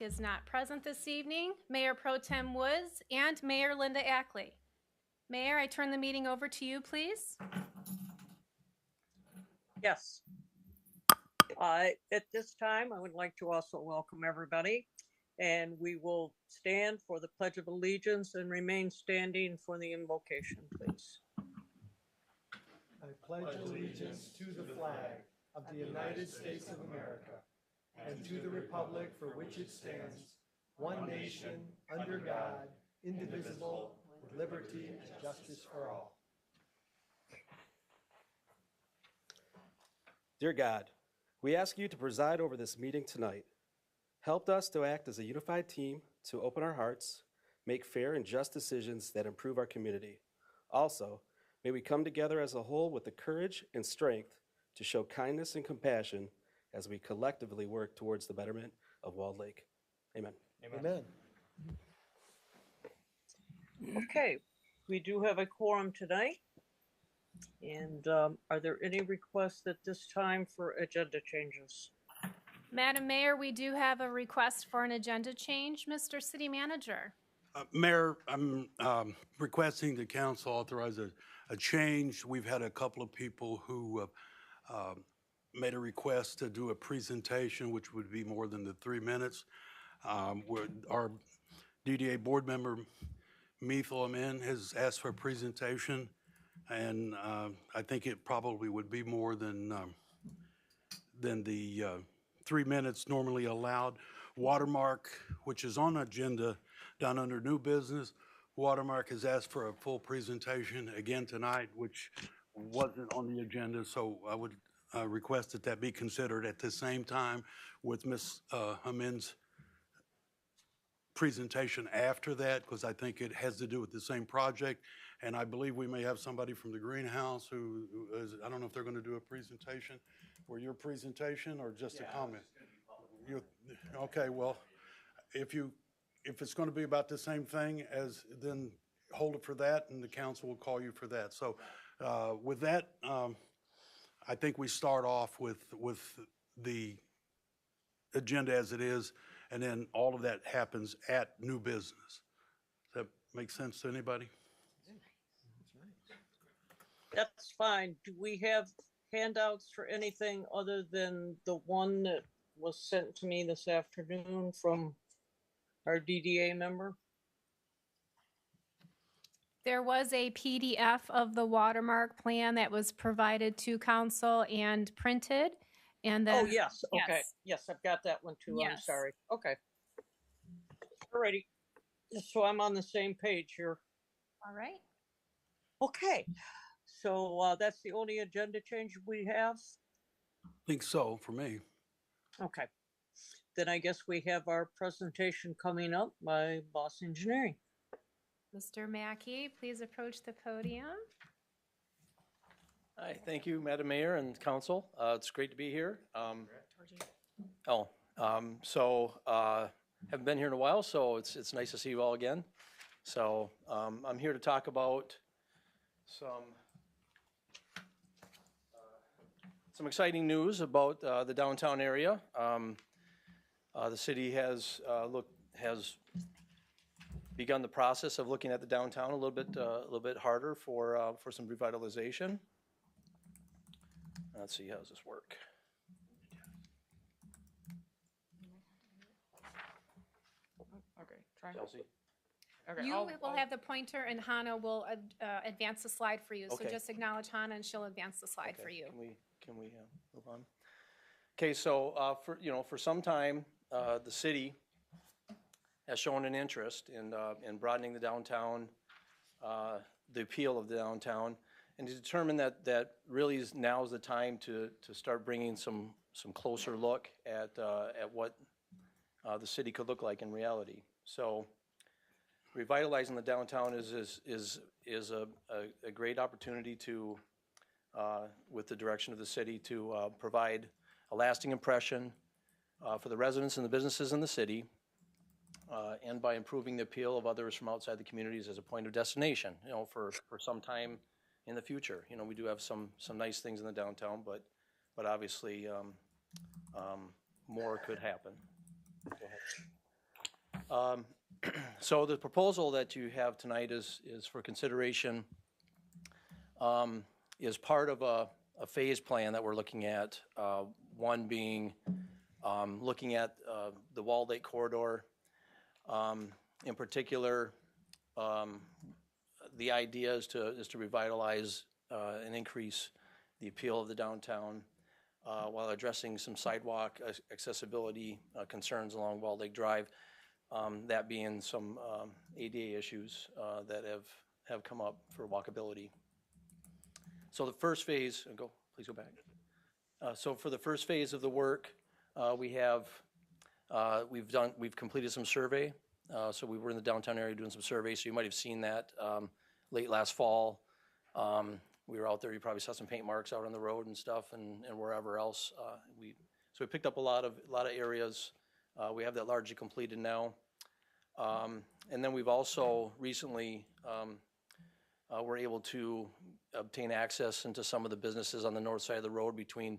is not present this evening, Mayor Pro Tem Woods, and Mayor Linda Ackley. Mayor, I turn the meeting over to you, please. Yes. At this time, I would like to also welcome everybody, and we will stand for the Pledge of Allegiance and remain standing for the invocation, please. I pledge allegiance to the flag of the United States of America and to the republic for which it stands, one nation, under God, indivisible, with liberty and justice for all. Dear God, we ask you to preside over this meeting tonight. Help us to act as a unified team to open our hearts, make fair and just decisions that improve our community. Also, may we come together as a whole with the courage and strength to show kindness and compassion as we collectively work towards the betterment of Walled Lake. Amen. Amen. Okay, we do have a quorum tonight. And are there any requests at this time for agenda changes? Madam Mayor, we do have a request for an agenda change. Mr. City Manager. Mayor, I'm requesting the council authorize a change. We've had a couple of people who made a request to do a presentation, which would be more than the 3 minutes. Our DDA board member, Methel Amin, has asked for a presentation, and I think it probably would be more than the 3 minutes normally allowed. Watermark, which is on the agenda down under new business, Watermark has asked for a full presentation again tonight, which wasn't on the agenda, so I would request that that be considered at the same time with Ms. Amin's presentation after that, because I think it has to do with the same project. And I believe we may have somebody from the greenhouse who is, I don't know if they're going to do a presentation or your presentation or just a comment. Okay, well, if it's going to be about the same thing as, then hold it for that, and the council will call you for that. So with that, I think we start off with the agenda as it is, and then all of that happens at new business. Does that make sense to anybody? That's fine. Do we have handouts for anything other than the one that was sent to me this afternoon from our DDA member? There was a PDF of the watermark plan that was provided to council and printed. And then, Oh, yes. Okay. Yes, I've got that one too. I'm Yes. sorry. Okay. Alrighty. So I'm on the same page here. All right. Okay. So that's the only agenda change we have? I think so for me. Okay. Then I guess we have our presentation coming up by Boss Engineering. Mr. Mackey, please approach the podium. Hi, thank you, Madam Mayor and Council. It's great to be here. Haven't been here in a while, so it's nice to see you all again. So I'm here to talk about some exciting news about the downtown area. The city has begun the process of looking at the downtown a little bit harder for some revitalization. Let's see, how does this work? Okay, try. Chelsea? Okay, You will have the pointer and Hannah will advance the slide for you. So Okay. just acknowledge Hannah and she'll advance the slide for you. Can we move on? Okay, so for some time, the city has shown an interest in broadening the downtown, the appeal of the downtown, and to determine that really now is the time to start bringing some closer look at what the city could look like in reality. So revitalizing the downtown is a great opportunity to, with the direction of the city, to provide a lasting impression for the residents and the businesses in the city, and by improving the appeal of others from outside the communities as a point of destination, for some time in the future. We do have some nice things in the downtown, but obviously more could happen. Go ahead. So the proposal that you have tonight is for consideration, is part of a phase plan that we're looking at. One being looking at the Walled Lake corridor. In particular, the idea is to revitalize and increase the appeal of the downtown while addressing some sidewalk accessibility concerns along Walled Lake Drive. That being some ADA issues that have come up for walkability. So the first phase, please go back. So for the first phase of the work, we've completed some survey. So we were in the downtown area doing some survey, so you might have seen that late last fall. We were out there, you probably saw some paint marks out on the road and stuff and wherever else. So we picked up a lot of areas. We have that largely completed now. And then we've also recently were able to obtain access into some of the businesses on the north side of the road between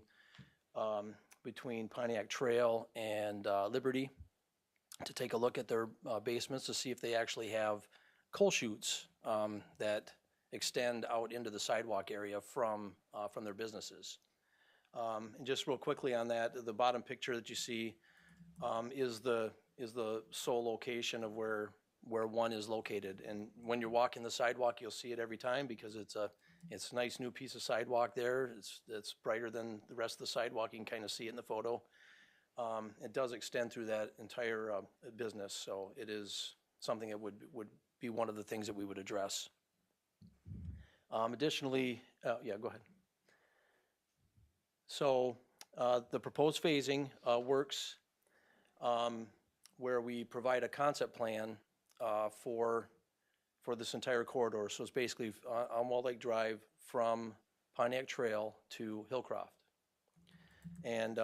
Pontiac Trail and Liberty to take a look at their basements to see if they actually have coal chutes that extend out into the sidewalk area from their businesses. And just real quickly on that, the bottom picture that you see is the sole location of where one is located. And when you're walking the sidewalk, you'll see it every time because it's a nice new piece of sidewalk there. It's brighter than the rest of the sidewalk. You can kind of see it in the photo. It does extend through that entire business, so it is something that would be one of the things that we would address. Additionally, yeah, go ahead. So the proposed phasing works where we provide a concept plan for this entire corridor. So it's basically on Walled Lake Drive from Pontiac Trail to Hillcroft. And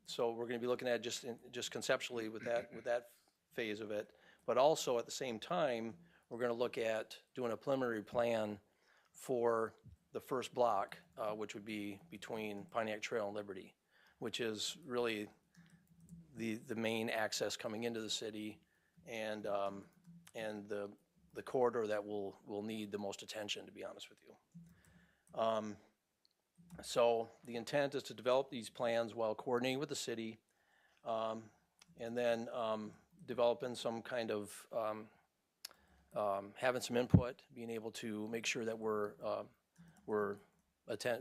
so we're going to be looking at just conceptually with that phase of it, but also at the same time we're going to look at doing a preliminary plan for the first block, which would be between Pontiac Trail and Liberty, which is really the main access coming into the city and the corridor that will need the most attention, to be honest with you. So the intent is to develop these plans while coordinating with the city, and then developing some kind of having some input, being able to make sure that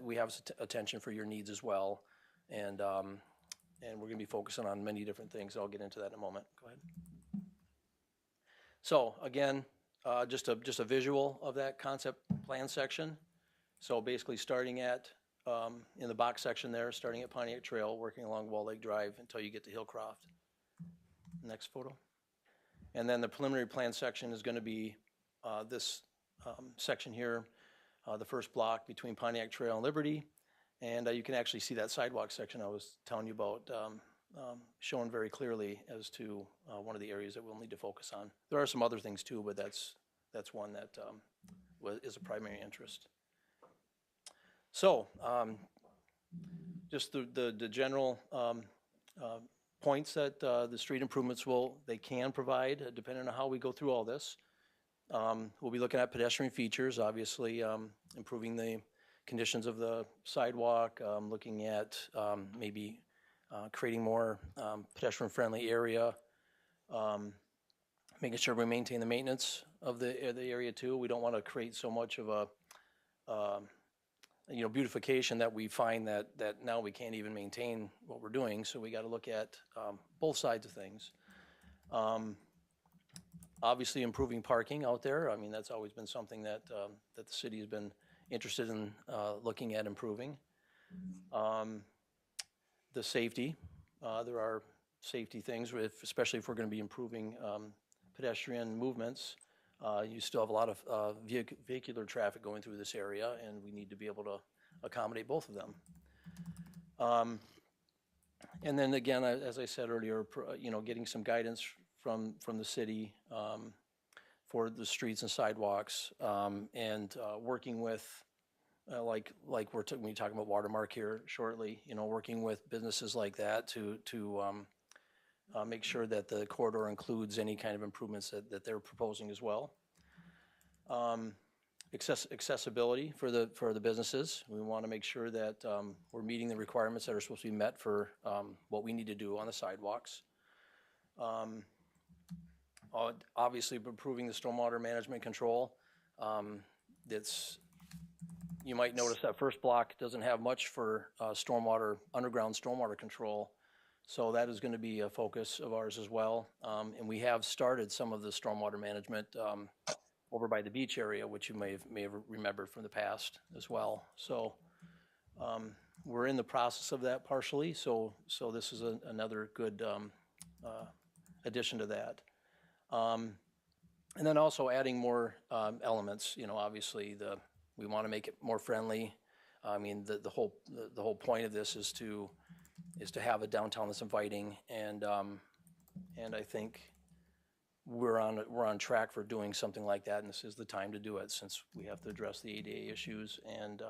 we have attention for your needs as well, and we're going to be focusing on many different things. I'll get into that in a moment. Go ahead. So again, just a visual of that concept plan section. So basically starting at in the box section there, starting at Pontiac Trail, working along Walled Lake Drive until you get to Hillcroft. Next photo. And then the preliminary plan section is going to be this section here, the first block between Pontiac Trail and Liberty. And you can actually see that sidewalk section I was telling you about shown very clearly as to one of the areas that we'll need to focus on. There are some other things too, but that's one that is a primary interest. So just the general points that the street improvements they can provide, depending on how we go through all this. We'll be looking at pedestrian features, obviously improving the conditions of the sidewalk, looking at maybe creating more pedestrian-friendly area, making sure we maintain the maintenance of the area too. We don't want to create so much of a beautification that we find that now we can't even maintain what we're doing. So we got to look at both sides of things. Obviously, improving parking out there. I mean, that's always been something that the city has been interested in looking at improving. The safety. There are safety things, especially if we're going to be improving pedestrian movements. You still have a lot of vehicular traffic going through this area, and we need to be able to accommodate both of them. And then again, as I said earlier, getting some guidance from the city for the streets and sidewalks, and working with like we're talking about Watermark here shortly. Working with businesses like that to make sure that the corridor includes any kind of improvements that they're proposing as well. Accessibility for the businesses. We want to make sure that we're meeting the requirements that are supposed to be met for what we need to do on the sidewalks. Obviously, improving the stormwater management control. You might notice that first block doesn't have much for underground stormwater control. So that is going to be a focus of ours as well. And we have started some of the stormwater management over by the beach area, which you may have remembered from the past as well. So we're in the process of that partially. So this is another good addition to that. And then also adding more elements. Obviously we want to make it more friendly. I mean, the whole point of this is to have a downtown that's inviting, and I think we're on track for doing something like that, and this is the time to do it since we have to address the ADA issues, and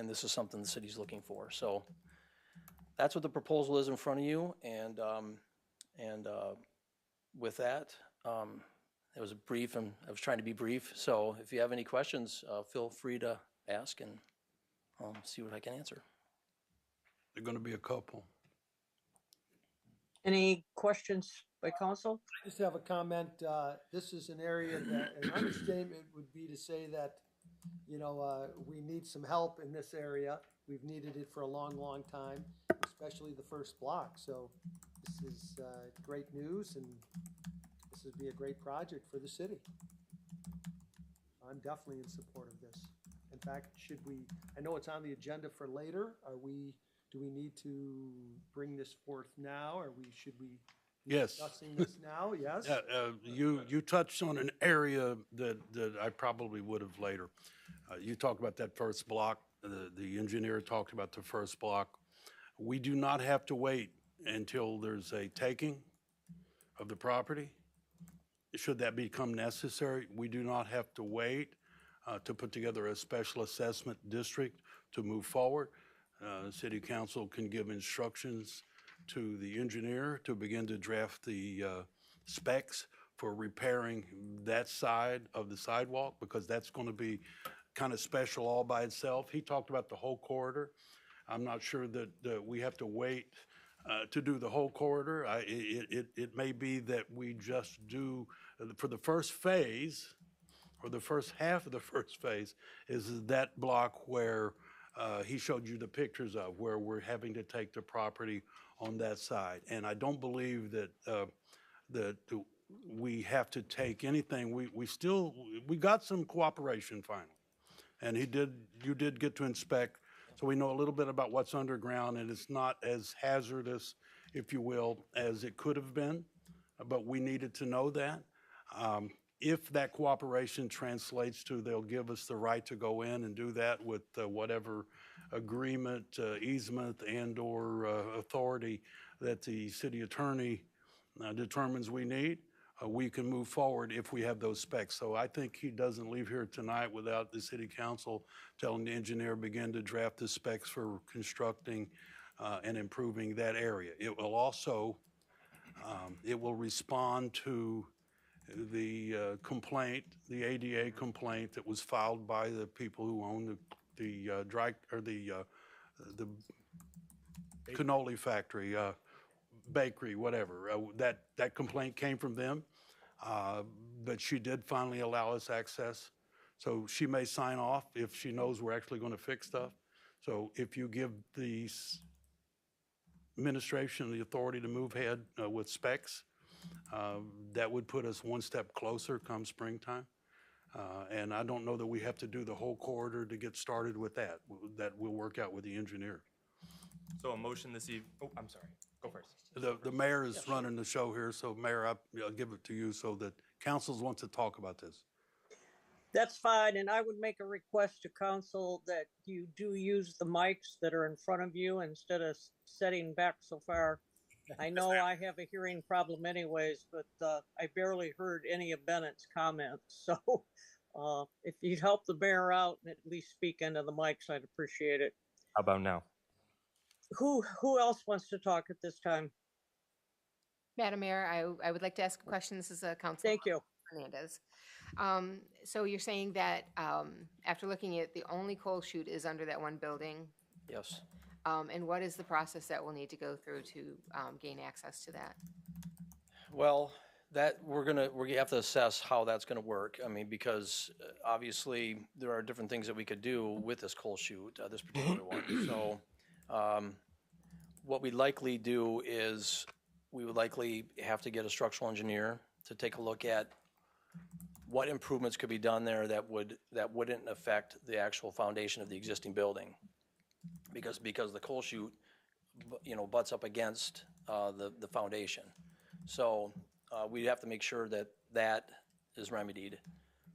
this is something the city's looking for. So that's what the proposal is in front of you, and with that, it was brief, and I was trying to be brief. So if you have any questions, feel free to ask, and I'll see what I can answer. There are going to be a couple. Any questions by council? I just have a comment. This is an area that an understatement would be to say that, we need some help in this area. We've needed it for a long, long time, especially the first block. So this is great news, and this would be a great project for the city. I'm definitely in support of this. In fact, I know it's on the agenda for later. Do we need to bring this forth now, or should we be Yes. discussing this now? Yes? You touched on an area that I probably would have later. You talked about that first block. The engineer talked about the first block. We do not have to wait until there's a taking of the property. Should that become necessary, we do not have to wait to put together a special assessment district to move forward. City Council can give instructions to the engineer to begin to draft the specs for repairing that side of the sidewalk, because that's going to be kind of special all by itself. He talked about the whole corridor. I'm not sure that we have to wait to do the whole corridor. It may be that we just do, for the first phase, or the first half of the first phase, is that block where he showed you the pictures of, where we're having to take the property on that side. And I don't believe that we have to take anything. We got some cooperation finally. And you did get to inspect, so we know a little bit about what's underground, and it's not as hazardous, if you will, as it could have been, but we needed to know that. If that cooperation translates to they'll give us the right to go in and do that with whatever agreement, easement, and/or authority that the city attorney determines we need, we can move forward if we have those specs. So I think he doesn't leave here tonight without the city council telling the engineer begin to draft the specs for constructing and improving that area. It will also, it will respond to the complaint, the ADA complaint that was filed by the people who own the cannoli factory, bakery, whatever. That complaint came from them, but she did finally allow us access. So she may sign off if she knows we're actually going to fix stuff. So if you give the administration the authority to move ahead with specs, that would put us one step closer come springtime. And I don't know that we have to do the whole corridor to get started with that. That will work out with the engineer. So a motion this evening. Oh, I'm sorry. Go first. The mayor is running the show here, so Mayor, I'll give it to you so that councils want to talk about this. That's fine, and I would make a request to council that you do use the mics that are in front of you instead of setting back so far. I know I have a hearing problem anyways, but I barely heard any of Bennett's comments. So if you'd help the mayor out and at least speak into the mics, I'd appreciate it. How about now? Who else wants to talk at this time? Madam Mayor, I would like to ask a question. This is Councilwoman Thank you. Hernandez. So you're saying that after looking at the only coal chute is under that one building? Yes. And what is the process that we'll need to go through to gain access to that? Well, we have to assess how that's gonna work. I mean, because obviously there are different things that we could do with this coal chute, this particular one. So, what we'd likely do is we would likely have to get a structural engineer to take a look at what improvements could be done there that wouldn't affect the actual foundation of the existing building. Because the coal chute, butts up against the foundation. So we'd have to make sure that that is remedied,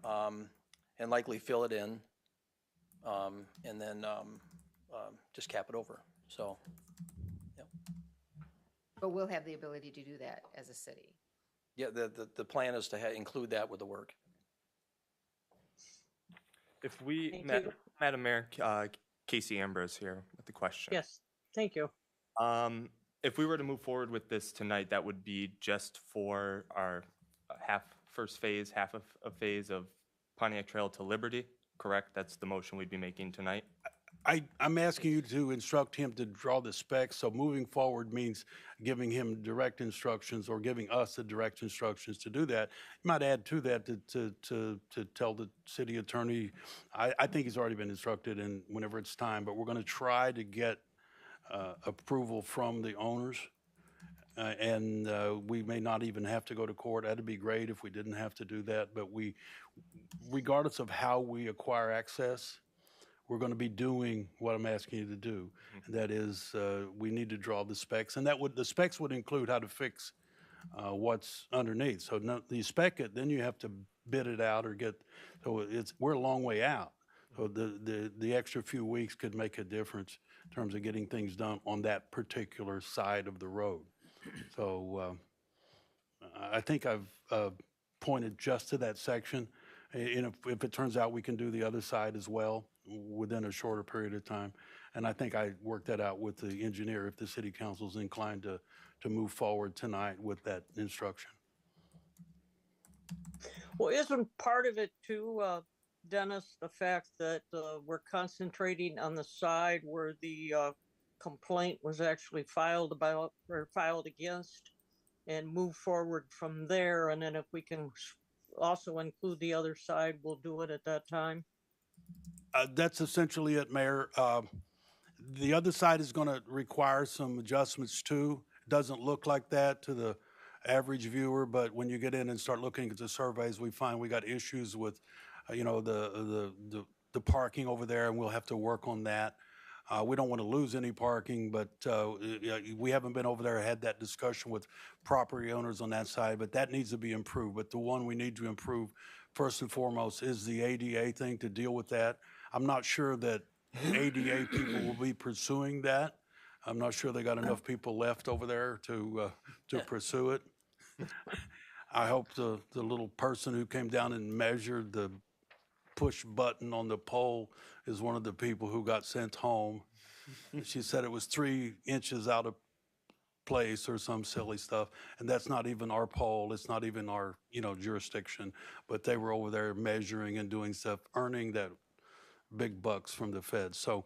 and likely fill it in, and then just cap it over. So, yep. But we'll have the ability to do that as a city. Yeah, the plan is to include that with the work. If we, Thank you. Madam Mayor, Casey Ambrose here with the question. Yes, thank you. If we were to move forward with this tonight, that would be just for our first phase, half of a phase of Pontiac Trail to Liberty, correct? That's the motion we'd be making tonight. I'm asking you to instruct him to draw the specs, so moving forward means giving him direct instructions or giving us the direct instructions to do that. You might add to that to tell the city attorney, I think he's already been instructed and whenever it's time, but we're gonna try to get approval from the owners. And we may not even have to go to court. That'd be great if we didn't have to do that, but regardless of how we acquire access, we're going to be doing what I'm asking you to do. And that is, we need to draw the specs, and the specs would include how to fix what's underneath. So you spec it, then you have to bid it out or we're a long way out. So the extra few weeks could make a difference in terms of getting things done on that particular side of the road. So I think I've pointed just to that section. And if it turns out we can do the other side as well within a shorter period of time. And I think I worked that out with the engineer if the city council is inclined to move forward tonight with that instruction. Well, isn't part of it too, Dennis, the fact that we're concentrating on the side where the complaint was actually filed about or filed against and move forward from there? And then if we can also include the other side, we'll do it at that time. That's essentially it, Mayor. The other side is going to require some adjustments too. It doesn't look like that to the average viewer, but when you get in and start looking at the surveys, we find we got issues with, the parking over there, and we'll have to work on that. We don't want to lose any parking, but we haven't been over there, had that discussion with property owners on that side, but that needs to be improved. But the one we need to improve first and foremost is the ADA thing, to deal with that. I'm not sure that ADA people will be pursuing that. I'm not sure they got enough people left over there to pursue it. I hope the little person who came down and measured the push button on the pole is one of the people who got sent home. She said it was 3 inches out of place or some silly stuff, and that's not even our pole. It's not even our jurisdiction, but they were over there measuring and doing stuff, earning that big bucks from the feds. So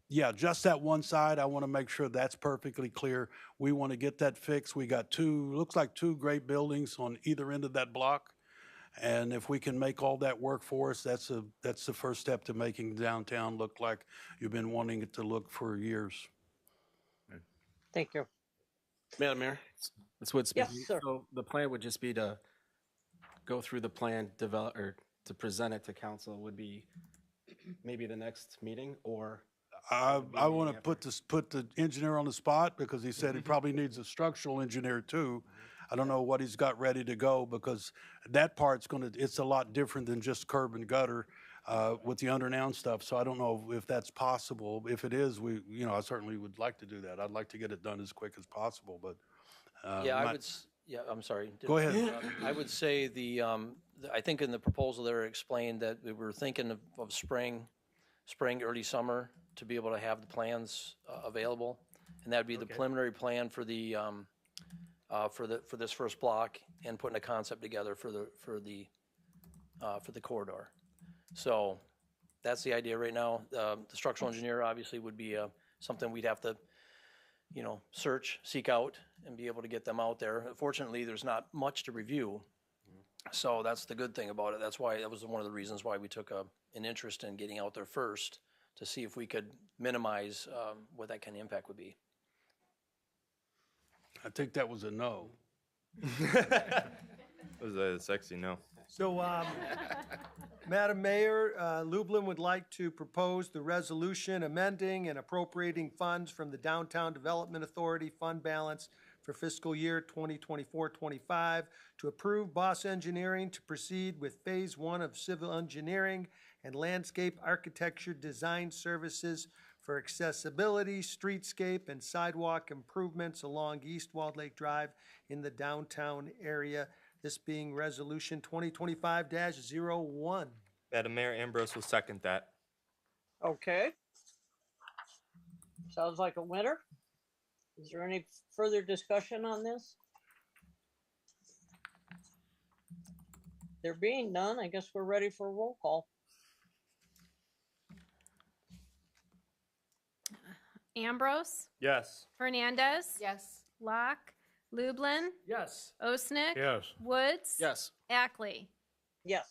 yeah, just that one side, I want to make sure that's perfectly clear. We want to get that fixed. We got looks like two great buildings on either end of that block. And if we can make all that work for us, that's the first step to making downtown look like you've been wanting it to look for years. Thank you. Madam Mayor, it's Wood Yes, speaking. sir. So the plan would just be to go through the plan, or to present it to council would be maybe the next meeting, or I want to put the engineer on the spot because he said he probably needs a structural engineer too. I don't know what he's got ready to go because that part's it's a lot different than just curb and gutter with the under and down stuff. So I don't know if that's possible. If it is, I certainly would like to do that. I'd like to get it done as quick as possible, but. I'm sorry. Go ahead. I would say I think in the proposal there explained that we were thinking of spring spring, early summer, to be able to have the plans available. And that'd be the preliminary plan for the, for this first block, and putting a concept together for the corridor. So that's the idea right now. The structural engineer obviously would be something we'd have to, seek out and be able to get them out there. Fortunately, there's not much to review. So that's the good thing about it. That was one of the reasons why we took an interest in getting out there first, to see if we could minimize what that kind of impact would be. I think that was a no. That was a sexy no. So, Madam Mayor, Lublin would like to propose the resolution amending and appropriating funds from the Downtown Development Authority fund balance for fiscal year 2024-25 to approve Boss Engineering to proceed with Phase 1 of civil engineering and landscape architecture design services for accessibility, streetscape, and sidewalk improvements along East Walled Lake Drive in the downtown area. This being Resolution 2025-01. Madam Mayor, Ambrose will second that. Okay. Sounds like a winner. Is there any further discussion on this? There being none, I guess we're ready for a roll call. Ambrose, Yes. Hernandez. Yes. Locke, Lublin, Yes. Osnick. Yes. Woods. Yes. Ackley. Yes.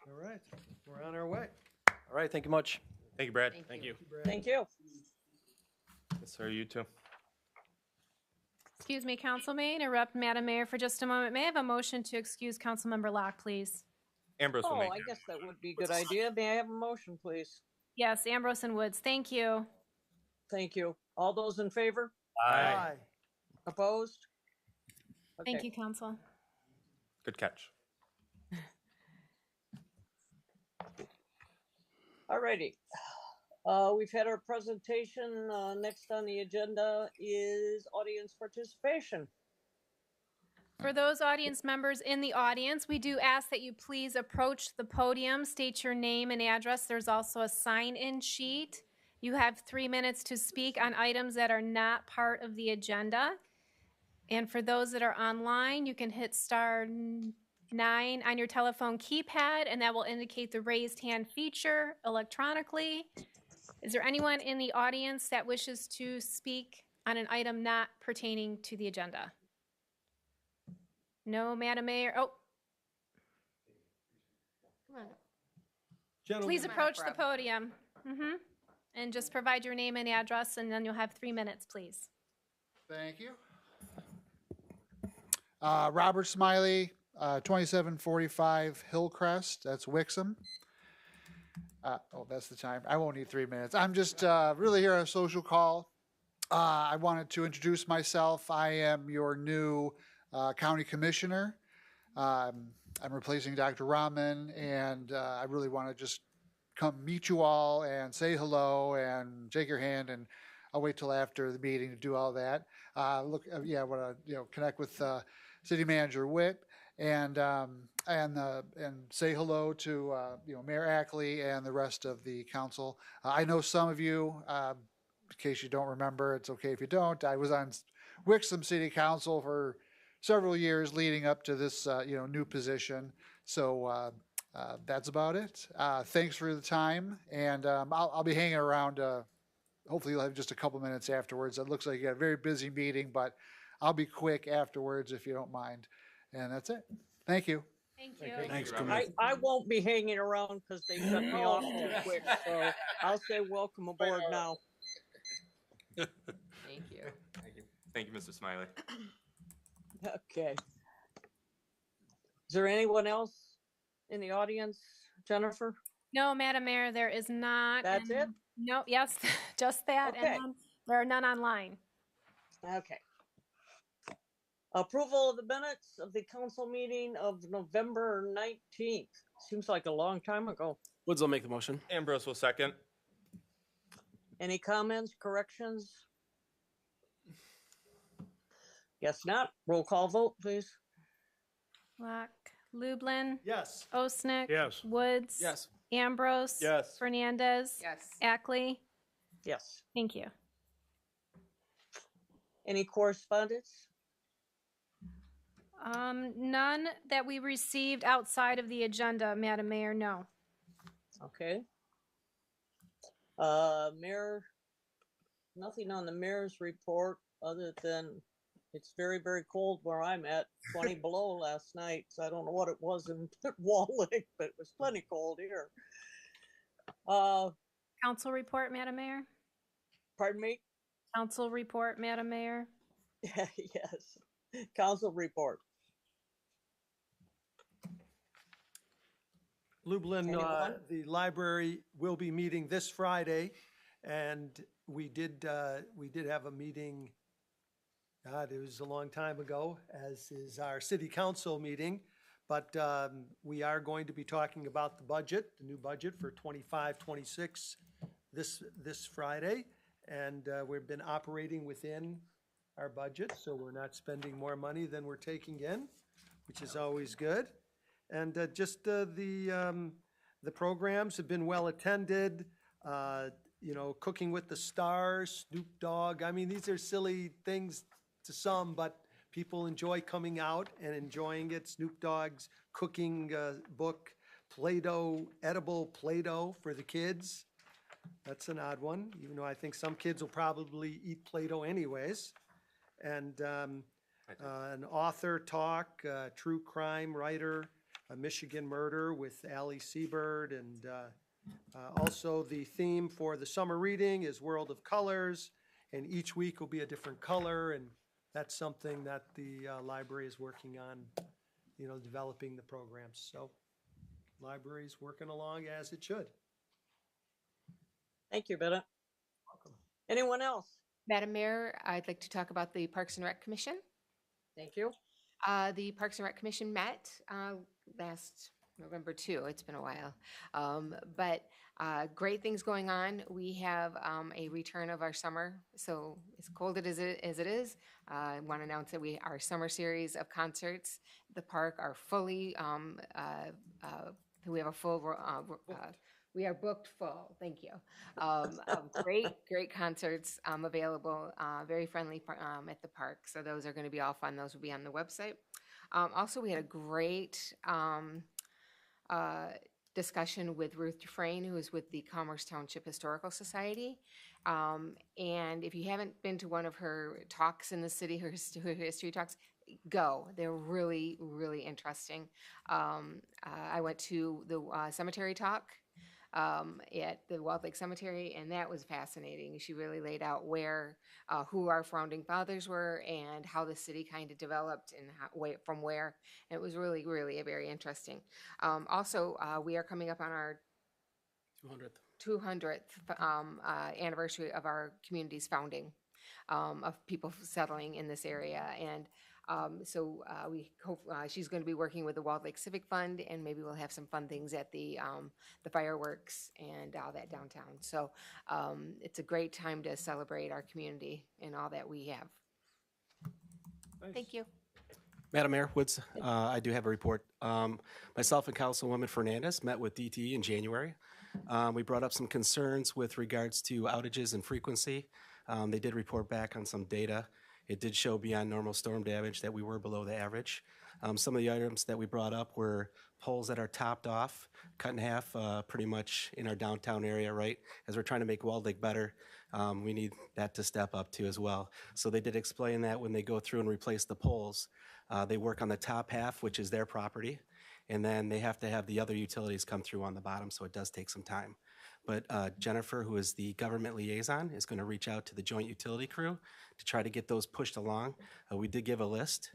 All right, we're on our way. All right, thank you much. Thank you, Brad. Thank you. Thank you. Yes, sir, you too. Excuse me, Council, may I interrupt Madam Mayor for just a moment? May I have a motion to excuse Councilmember Locke, please? Ambrose will Oh, make I that. guess that would be a good idea. May I have a motion, please? Yes, Ambrose and Woods, thank you. Thank you. All those in favor? Aye. Opposed? Thank Okay. you, Council. Good catch. Alrighty. We've had our presentation. Next on the agenda is audience participation. For those audience members in the audience, we do ask that you please approach the podium, state your name and address. There's also a sign-in sheet. You have 3 minutes to speak on items that are not part of the agenda. And for those that are online, you can hit *9 on your telephone keypad, and that will indicate the raised hand feature electronically. Is there anyone in the audience that wishes to speak on an item not pertaining to the agenda? No, Madam Mayor. Oh, Come on. Gentlemen, please Come on up, approach the Rob. podium. And just provide your name and address, and then you'll have 3 minutes, please. Thank you. Robert Smiley, 2745 Hillcrest, that's Wixom. Oh, that's the time. I won't need 3 minutes. I'm just really here on a social call. I wanted to introduce myself. I am your new county commissioner. I'm replacing Dr. Rahman, and I really want to just come meet you all and say hello and shake your hand, and I'll wait till after the meeting to do all that. I want to connect with City Manager Witt and say hello to Mayor Ackley and the rest of the council. I know some of you, in case you don't remember, it's okay if you don't. I was on Wixom City Council for several years leading up to this new position. So that's about it. Thanks for the time, and I'll be hanging around. Hopefully you'll have just a couple minutes afterwards. It looks like you got a very busy meeting, but I'll be quick afterwards if you don't mind. And that's it. Thank you. Thank you. Thanks, Commissioner. I won't be hanging around because they shut me off too quick. So I'll say welcome aboard now. Thank you. Thank you, Mr. Smiley. Okay. Is there anyone else in the audience, Jennifer? No, Madam Mayor, there is not. That's it? No, yes, just that. Okay. And then there are none online. Okay. Approval of the minutes of the council meeting of November 19th. Seems like a long time ago. Woods will make the motion. Ambrose will second. Any comments, corrections? Guess not. Roll call vote, please. Locke, Lublin, Yes. Osnick. Yes. Woods. Yes. Ambrose. Yes. Fernandez. Yes. Ackley. Yes. Thank you. Any correspondence? None that we received outside of the agenda, Madam Mayor, no. Okay. Mayor, nothing on the mayor's report other than it's very, very cold where I'm at, 20 below last night. So I don't know what it was in Wall Lake, but it was plenty cold here. Council report, Madam Mayor? Pardon me? Council report, Madam Mayor? Yes. Council report. Lublin, Anyone? the library will be meeting this Friday, and we did have a meeting, God, it was a long time ago, as is our city council meeting, but we are going to be talking about the budget, the new budget for 25-26 this Friday, and we've been operating within our budget, so we're not spending more money than we're taking in, which is always good. And just the programs have been well attended. You know, Cooking with the Stars, Snoop Dogg. I mean, these are silly things to some, but people enjoy coming out and enjoying it. Snoop Dogg's cooking book, Play-Doh, edible Play-Doh for the kids. That's an odd one, even though I think some kids will probably eat Play-Doh anyways. And an author talk, true crime writer, a Michigan Murder with Ali Seabird, and also the theme for the summer reading is World of Colors, and each week will be a different color, and that's something that the library is working on, you know, developing the programs. So library's working along as it should. Thank you, Bennett. Welcome. Anyone else? Madam Mayor, I'd like to talk about the Parks and Rec Commission. Thank you. The Parks and Rec Commission met last November too. It's been a while. But great things going on. We have a return of our summer. So as cold as it is, I want to announce that our summer series of concerts at the park are fully, we have a full, we are booked full. Thank you. Great concerts available, very friendly at the park. So those are going to be all fun. Those will be on the website. Also, we had a great discussion with Ruth Dufresne, who is with the Commerce Township Historical Society. And if you haven't been to one of her talks in the city, her history talks, go. They're really, really interesting. I went to the cemetery talk at the Walled Lake Cemetery, and that was fascinating. She really laid out who our founding fathers were and how the city kind of developed and from where. And it was really, really very interesting. Also, we are coming up on our 200th anniversary of our community's founding, of people settling in this area. And so we hope she's going to be working with the Walled Lake Civic Fund, and maybe we'll have some fun things at the fireworks and all that downtown. So it's a great time to celebrate our community and all that we have. Nice. Thank you. Madam Mayor Woods, I do have a report. Myself and Councilwoman Fernandez met with DTE in January. We brought up some concerns with regards to outages and frequency. They did report back on some data. It did show beyond normal storm damage that we were below the average. Some of the items that we brought up were poles that are topped off, cut in half, pretty much in our downtown area, right? As we're trying to make Walled Lake better, we need that to step up too as well. So they did explain that when they go through and replace the poles, they work on the top half, which is their property, and then they have to have the other utilities come through on the bottom, so it does take some time. But Jennifer, who is the government liaison, is going to reach out to the joint utility crew to try to get those pushed along. We did give a list.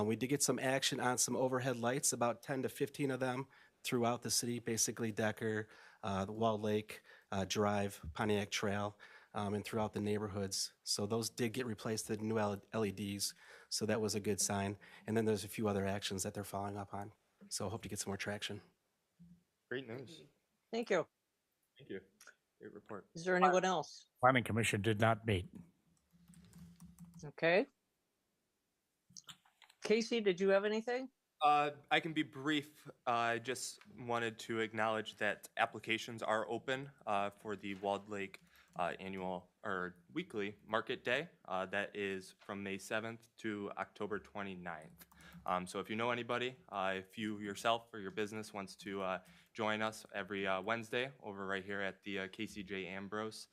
We did get some action on some overhead lights, about 10 to 15 of them throughout the city, basically Decker, the Walled Lake Drive, Pontiac Trail, and throughout the neighborhoods. So those did get replaced to new LEDs, so that was a good sign. And then there's a few other actions that they're following up on. So I hope to get some more traction. Great news. Thank you. Thank you. Great report. Is there anyone else? Planning Commission did not meet. Okay. Casey, did you have anything? I can be brief. I just wanted to acknowledge that applications are open for the Walled Lake annual or weekly market day. That is from May 7th to October 29th. So if you know anybody, if you yourself or your business wants to join us every Wednesday over right here at the KCJ Ambrose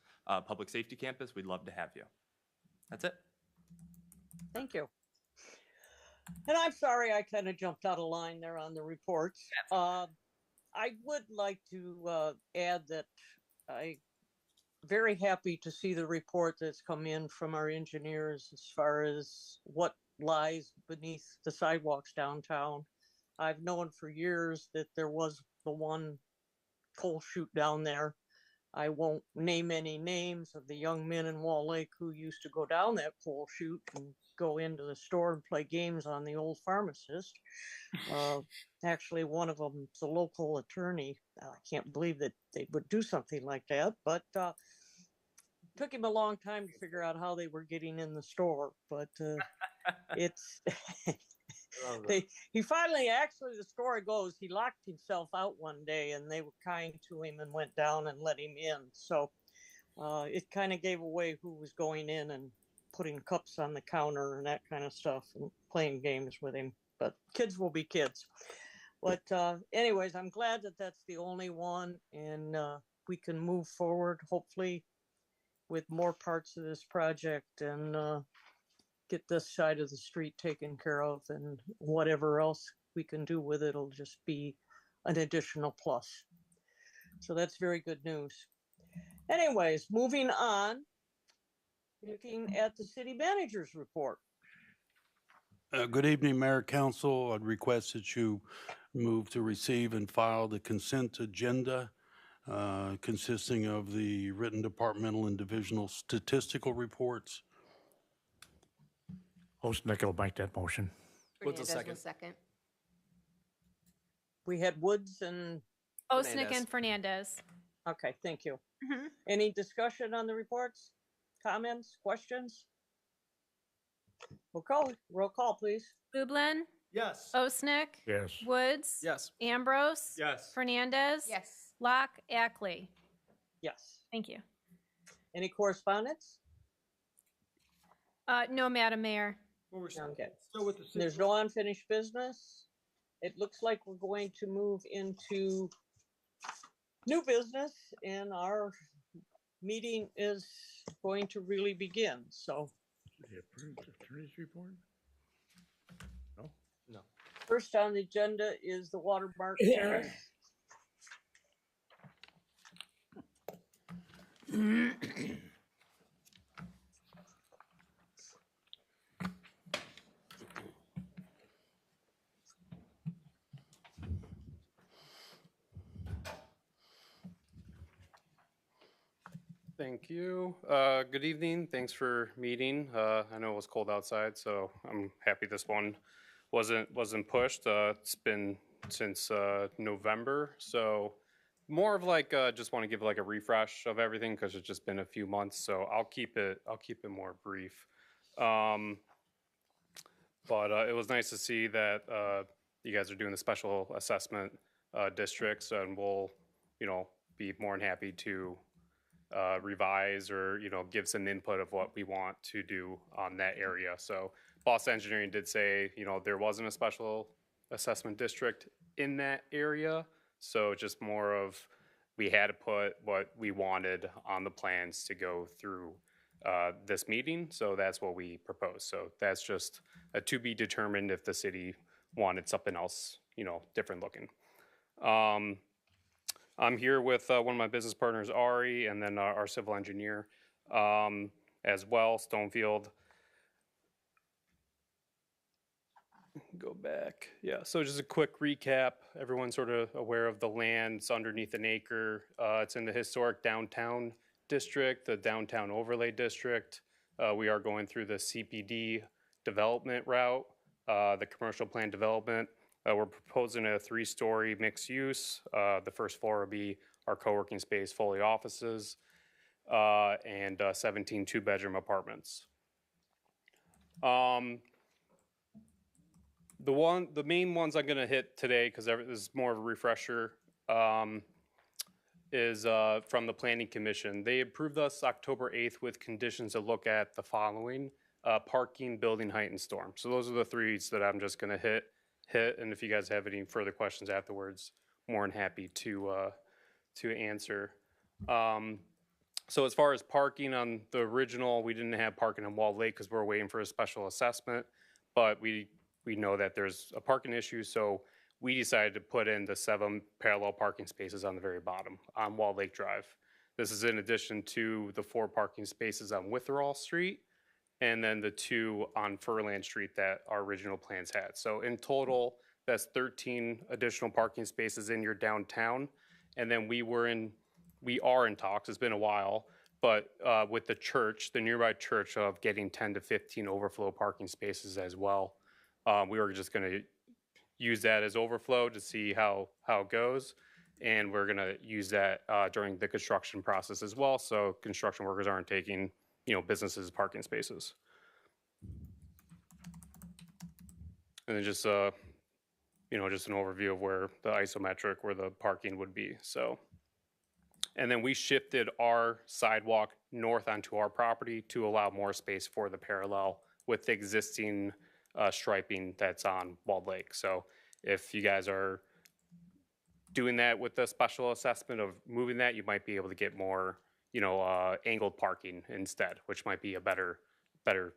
Public Safety Campus, we'd love to have you. That's it. Thank you. And I'm sorry I kind of jumped out of line there on the reports. I would like to add that I'm very happy to see the report that's come in from our engineers as far as what lies beneath the sidewalks downtown. I've known for years that there was the one coal chute down there. I won't name any names of the young men in Wall Lake who used to go down that coal chute and go into the store and play games on the old pharmacist. Actually, one of them is a local attorney. I can't believe that they would do something like that, but took him a long time to figure out how they were getting in the store. But it's he finally, actually, the story goes, he locked himself out one day and they were kind to him and went down and let him in. So it kind of gave away who was going in and putting cups on the counter and that kind of stuff and playing games with him. But kids will be kids. But anyways, I'm glad that that's the only one, and we can move forward, hopefully, with more parts of this project and get this side of the street taken care of, and whatever else we can do with it will just be an additional plus. So that's very good news. Anyways, moving on, looking at the city manager's report. Good evening, Mayor, Council. I'd request that you move to receive and file the consent agenda consisting of the written departmental and divisional statistical reports. Osnick will make that motion. What's the Fernandez second? was second. We had Woods and, Osnick and Fernandez. okay, thank you. Mhm. Any discussion on the reports? Comments, questions? Roll call, please. Lublin, Yes. Osnick, Yes. Woods, Yes. Ambrose, Yes. Fernandez, Yes. Locke, Ackley. Yes. Thank you. Any correspondence? No, Madam Mayor. Okay. Still with the city. There's no unfinished business. It looks like we're going to move into new business, and our meeting is going to really begin. So The attorney's report? No. first on the agenda is the Watermark Terrace. Thank you. Good evening. Thanks for meeting. I know it was cold outside, so I'm happy this one wasn't pushed. It's been since November, so more of like just want to give like a refresh of everything because it's just been a few months. So I'll keep it more brief. But it was nice to see that you guys are doing the special assessment districts, and we'll be more than happy to revise or give some input of what we want to do on that area. So Boss Engineering did say there wasn't a special assessment district in that area, so just more of we had to put what we wanted on the plans to go through this meeting. So that's what we proposed. So that's just a to be determined if the city wanted something else different looking. I'm here with one of my business partners, Ari, and then our civil engineer as well, Stonefield. Go back. Yeah, so just a quick recap. Everyone's sort of aware of the land. It's underneath an acre. It's in the historic downtown district, the downtown overlay district. We are going through the CPD development route, the commercial plan development. We're proposing a 3-story mixed use. The first floor will be our co-working space, Foley offices, and 17 2-bedroom apartments. The main ones I'm gonna hit today, because this is more of a refresher, is from the Planning Commission. They approved us October 8th with conditions to look at the following: parking, building height, and storm. So those are the three that I'm just gonna hit. And if you guys have any further questions afterwards, more than happy to answer. So as far as parking on the original, we didn't have parking on Walled Lake because we're waiting for a special assessment, but we know that there's a parking issue, so we decided to put in the 7 parallel parking spaces on the very bottom on Walled Lake Drive. This is in addition to the 4 parking spaces on Witherall Street and then the 2 on Furland Street that our original plans had. So in total, that's 13 additional parking spaces in your downtown. And then we are in talks, it's been a while, but with the church, the nearby church, of getting 10 to 15 overflow parking spaces as well. We were just gonna use that as overflow to see how it goes. And we're gonna use that during the construction process as well, so construction workers aren't taking, businesses' parking spaces. And then just, just an overview of where the isometric, where the parking would be, so. And then we shifted our sidewalk north onto our property to allow more space for the parallel with the existing striping that's on Walled Lake. So if you guys are doing that with the special assessment of moving that, you might be able to get more, angled parking instead, which might be a better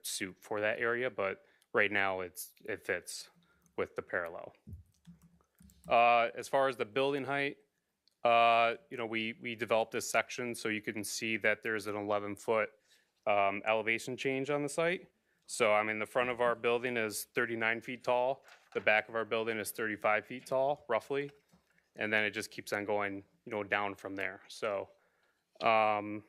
suit for that area. But right now it fits with the parallel. As far as the building height, we developed this section so you can see that there's an 11-foot elevation change on the site. So, the front of our building is 39 feet tall. The back of our building is 35 feet tall, roughly. And then it just keeps on going, down from there. So, and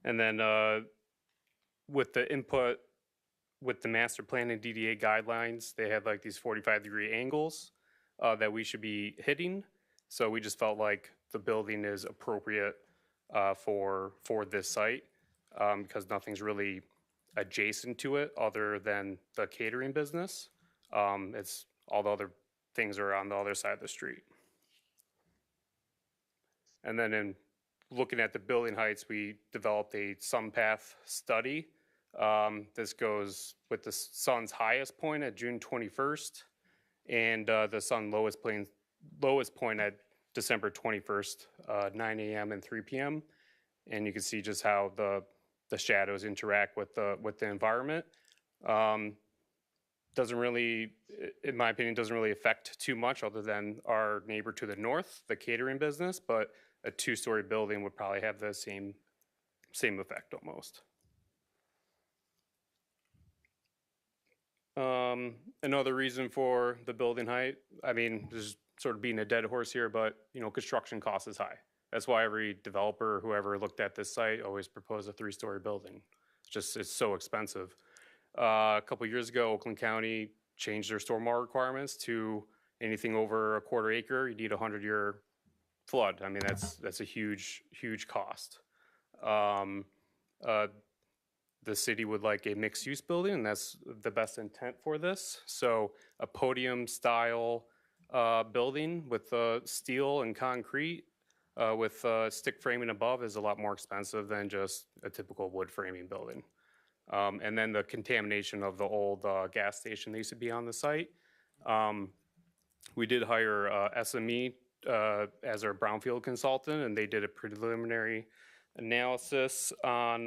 then with the input, with the master plan and DDA guidelines, they had like these 45-degree angles that we should be hitting. So we just felt like the building is appropriate for this site because nothing's really adjacent to it other than the catering business. It's all the other things are on the other side of the street. And then in looking at the building heights, we developed a sunpath study. This goes with the sun's highest point at June 21st and the sun lowest point at December 21st, 9 a.m. and 3 p.m. And you can see just how the shadows interact with the environment. Doesn't really, in my opinion, doesn't really affect too much other than our neighbor to the north, the catering business, but a 2-story building would probably have the same effect almost. Another reason for the building height, there's sort of being a dead horse here, but construction cost is high. That's why every developer, whoever looked at this site, always proposed a 3-story building. It's so expensive. A couple years ago, Oakland County changed their stormwater requirements to anything over a quarter acre, you need a 100-year flood. That's a huge cost. The city would like a mixed-use building, and that's the best intent for this. So a podium-style building with steel and concrete with stick framing above is a lot more expensive than just a typical wood framing building. And then the contamination of the old gas station that used to be on the site. We did hire SME as our brownfield consultant, and they did a preliminary analysis on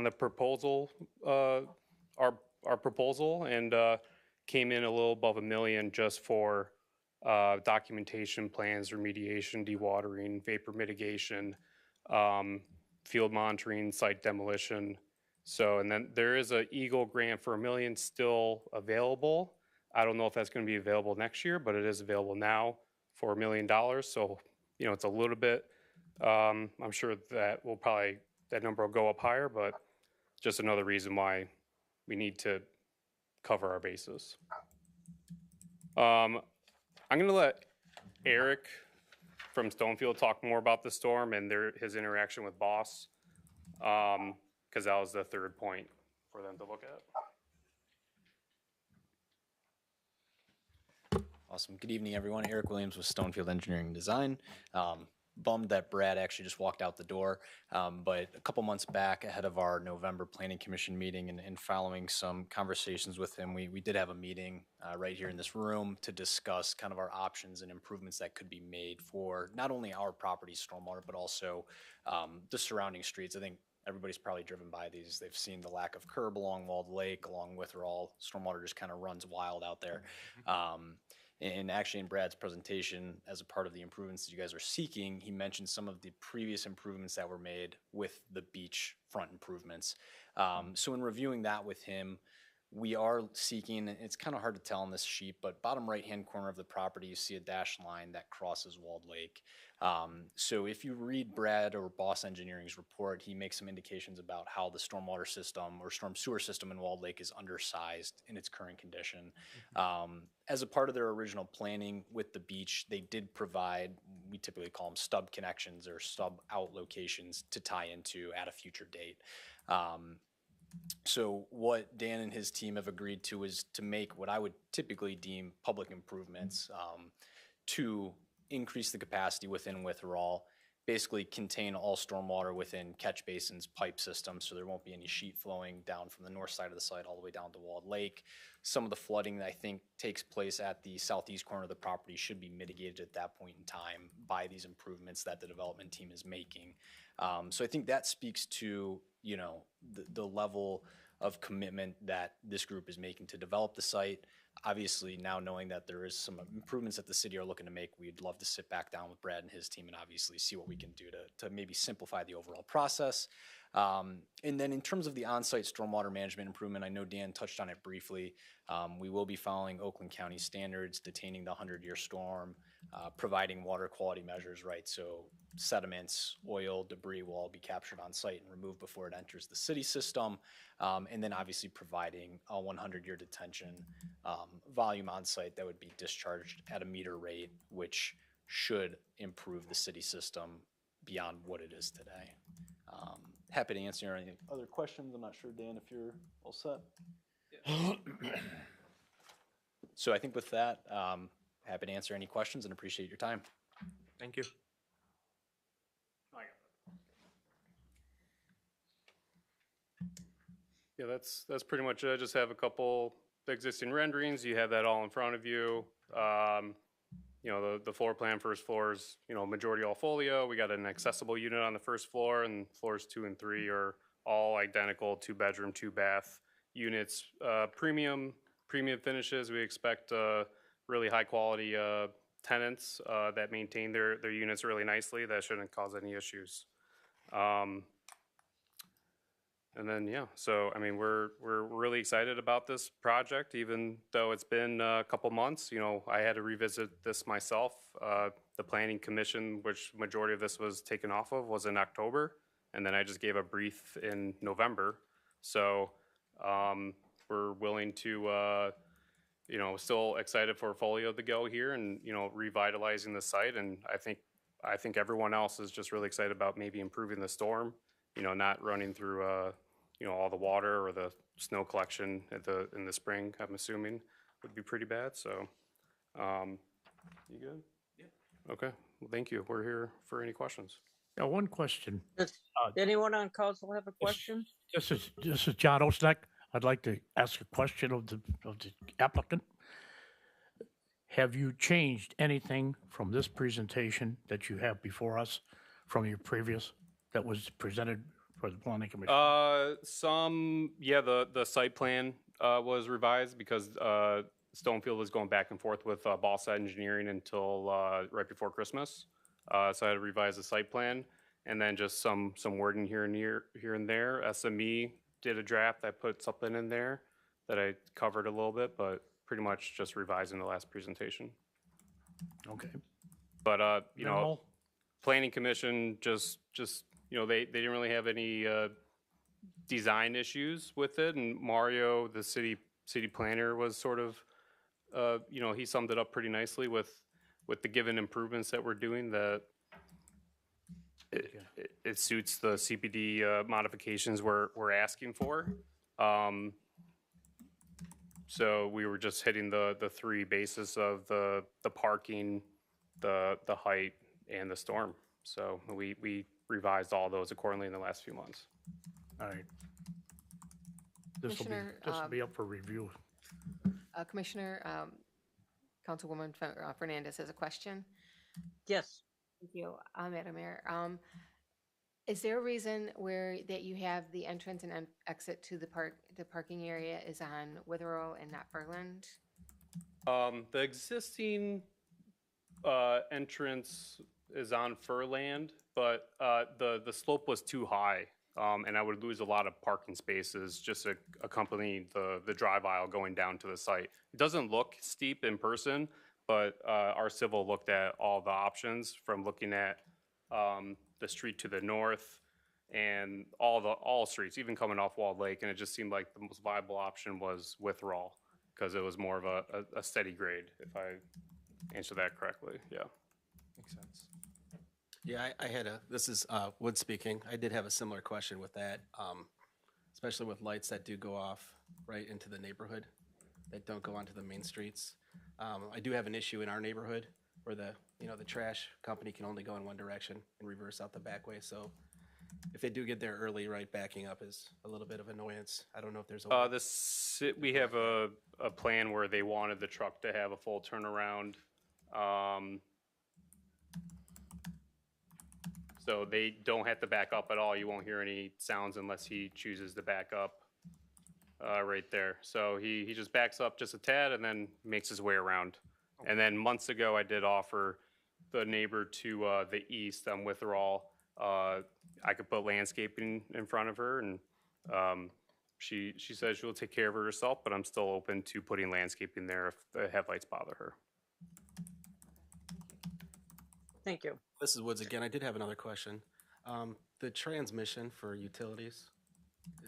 the proposal, our proposal, and came in a little above $1 million just for documentation, plans, remediation, dewatering, vapor mitigation, field monitoring, site demolition. So, and then there is a Eagle grant for $1 million still available. I don't know if that's going to be available next year, but it is available now for $1 million. So, it's a little bit. I'm sure that that number will go up higher, but just another reason why we need to cover our bases. I'm going to let Eric from Stonefield talk more about the storm and his interaction with Boss, because that was the third point for them to look at. Awesome. Good evening, everyone. Eric Williams with Stonefield Engineering and Design. Bummed that Brad actually just walked out the door, but a couple months back, ahead of our November Planning Commission meeting and following some conversations with him, we did have a meeting right here in this room to discuss kind of our options and improvements that could be made for not only our property stormwater, but also the surrounding streets. I think everybody's probably driven by these. They've seen the lack of curb along Walled Lake, along Witherall. Stormwater just kind of runs wild out there. And actually in Brad's presentation, as a part of the improvements that you guys are seeking, he mentioned some of the previous improvements that were made with the beach front improvements. So in reviewing that with him, we are seeking, it's kind of hard to tell on this sheet, but bottom right-hand corner of the property, you see a dashed line that crosses Walled Lake. So if you read Brad or Boss Engineering's report, he makes some indications about how the stormwater system or storm sewer system in Walled Lake is undersized in its current condition. As a part of their original planning with the beach, they did provide, we typically call them stub connections or stub out locations to tie into at a future date. So what Dan and his team have agreed to is to make what I would typically deem public improvements to increase the capacity within Witherall, basically contain all stormwater within catch basins, pipe systems, so there won't be any sheet flowing down from the north side of the site all the way down to Walled Lake. Some of the flooding that I think takes place at the southeast corner of the property should be mitigated at that point in time by these improvements that the development team is making. So I think that speaks to, you know, the level of commitment that this group is making to develop the site. Obviously, now knowing that there is some improvements that the city are looking to make, we'd love to sit back down with Brad and his team and obviously see what we can do to maybe simplify the overall process. And then in terms of the on-site stormwater management improvement, I know Dan touched on it briefly. We will be following Oakland County standards, detaining the 100-year storm, providing water quality measures, right? So sediments, oil, debris will all be captured on site and removed before it enters the city system. And then obviously providing a 100-year detention volume on site that would be discharged at a meter rate, which should improve the city system beyond what it is today. Happy to answer any other questions. I'm not sure, Dan, if you're all set. So I think with that, happy to answer any questions and appreciate your time. Thank you. Yeah, that's pretty much it. Just have a couple existing renderings. You have that all in front of you. You know, the floor plan, first floor is, you know, majority all folio. We got an accessible unit on the first floor, and floors 2 and 3 are all identical, 2-bedroom, 2-bath units. Premium finishes. We expect really high quality tenants that maintain their units really nicely. That shouldn't cause any issues. And then, yeah, so, I mean, we're really excited about this project, even though it's been a couple months. You know, I had to revisit this myself. The Planning Commission, which majority of this was taken off of, was in October, and then I just gave a brief in November. So we're willing to, you know, still excited for Folio to go here and, you know, revitalizing the site. And I think everyone else is just really excited about maybe improving the storm, you know, not running through, you know, all the water or the snow collection in the spring, I'm assuming, would be pretty bad. So, you good? Yeah. Okay. Well, thank you. We're here for any questions. Yeah, one question. Does anyone on council have a question? This is John Osnek. I'd like to ask a question of the applicant. Have you changed anything from this presentation that you have before us from your previous that was presented for the planning commission? Yeah, the site plan was revised because Stonefield was going back and forth with Boss Engineering until right before Christmas. So I had to revise the site plan, and then just some wording here and there. SME did a draft. I put something in there that I covered a little bit, but pretty much just revising the last presentation. Okay. But you know, Planning Commission just you know, they didn't really have any design issues with it, and Mario, the city planner, was sort of you know, he summed it up pretty nicely with the given improvements that we're doing, that it suits the CPD modifications we're asking for. So we were just hitting the three bases of the parking, the height, and the storm. So we revised all those accordingly in the last few months. All right. This will Commissioner, be up for review. Commissioner, Councilwoman Fernandez has a question. Yes. Thank you, Madam Mayor. Is there a reason that you have the entrance and exit to the parking area is on Witherell and not Furland? The existing entrance is on Furland, but the slope was too high, and I would lose a lot of parking spaces just to accompany the drive aisle going down to the site. It doesn't look steep in person, but our civil looked at all the options from looking at the street to the north and all streets, even coming off Walled Lake, and it just seemed like the most viable option was Witherell because it was more of a steady grade, if I answer that correctly. Yeah. Makes sense. Yeah, this is Wood speaking. I did have a similar question with that, especially with lights that do go off right into the neighborhood that don't go onto the main streets. I do have an issue in our neighborhood where the trash company can only go in one direction and reverse out the back way. So if they do get there early, right, backing up is a little bit of annoyance. I don't know if there's a We have a plan where they wanted the truck to have a full turnaround. So they don't have to back up at all. You won't hear any sounds unless he chooses to back up right there. So he just backs up just a tad and then makes his way around. And then months ago, I did offer the neighbor to the east on Witherell. I could put landscaping in front of her, and she says she'll take care of herself, but I'm still open to putting landscaping there if the headlights bother her. Thank you. This is Woods again. I did have another question. The transmission for utilities,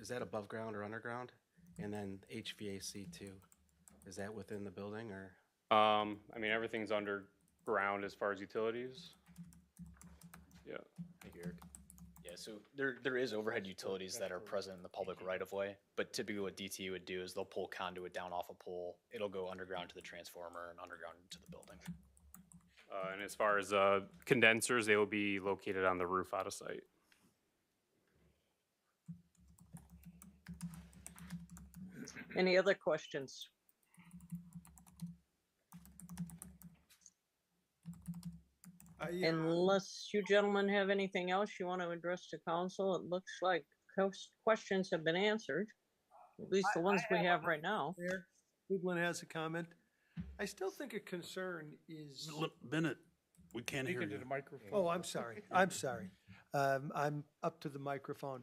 is that above ground or underground? And then HVAC too, is that within the building or? I mean, everything's underground as far as utilities. Yeah. Thank you, Eric. Yeah, so there is overhead utilities that are present in the public right-of-way, but typically what DTE would do is they'll pull conduit down off a pole. It'll go underground to the transformer and underground to the building. And as far as condensers, they will be located on the roof out of sight. Any other questions? Unless you gentlemen have anything else you want to address to council, it looks like questions have been answered, at least the ones we have right now. Mayor, Goodwin has a comment. I still think a concern is. Bennett, we can't hear you. Into the microphone. Oh, I'm sorry. I'm sorry. I'm up to the microphone.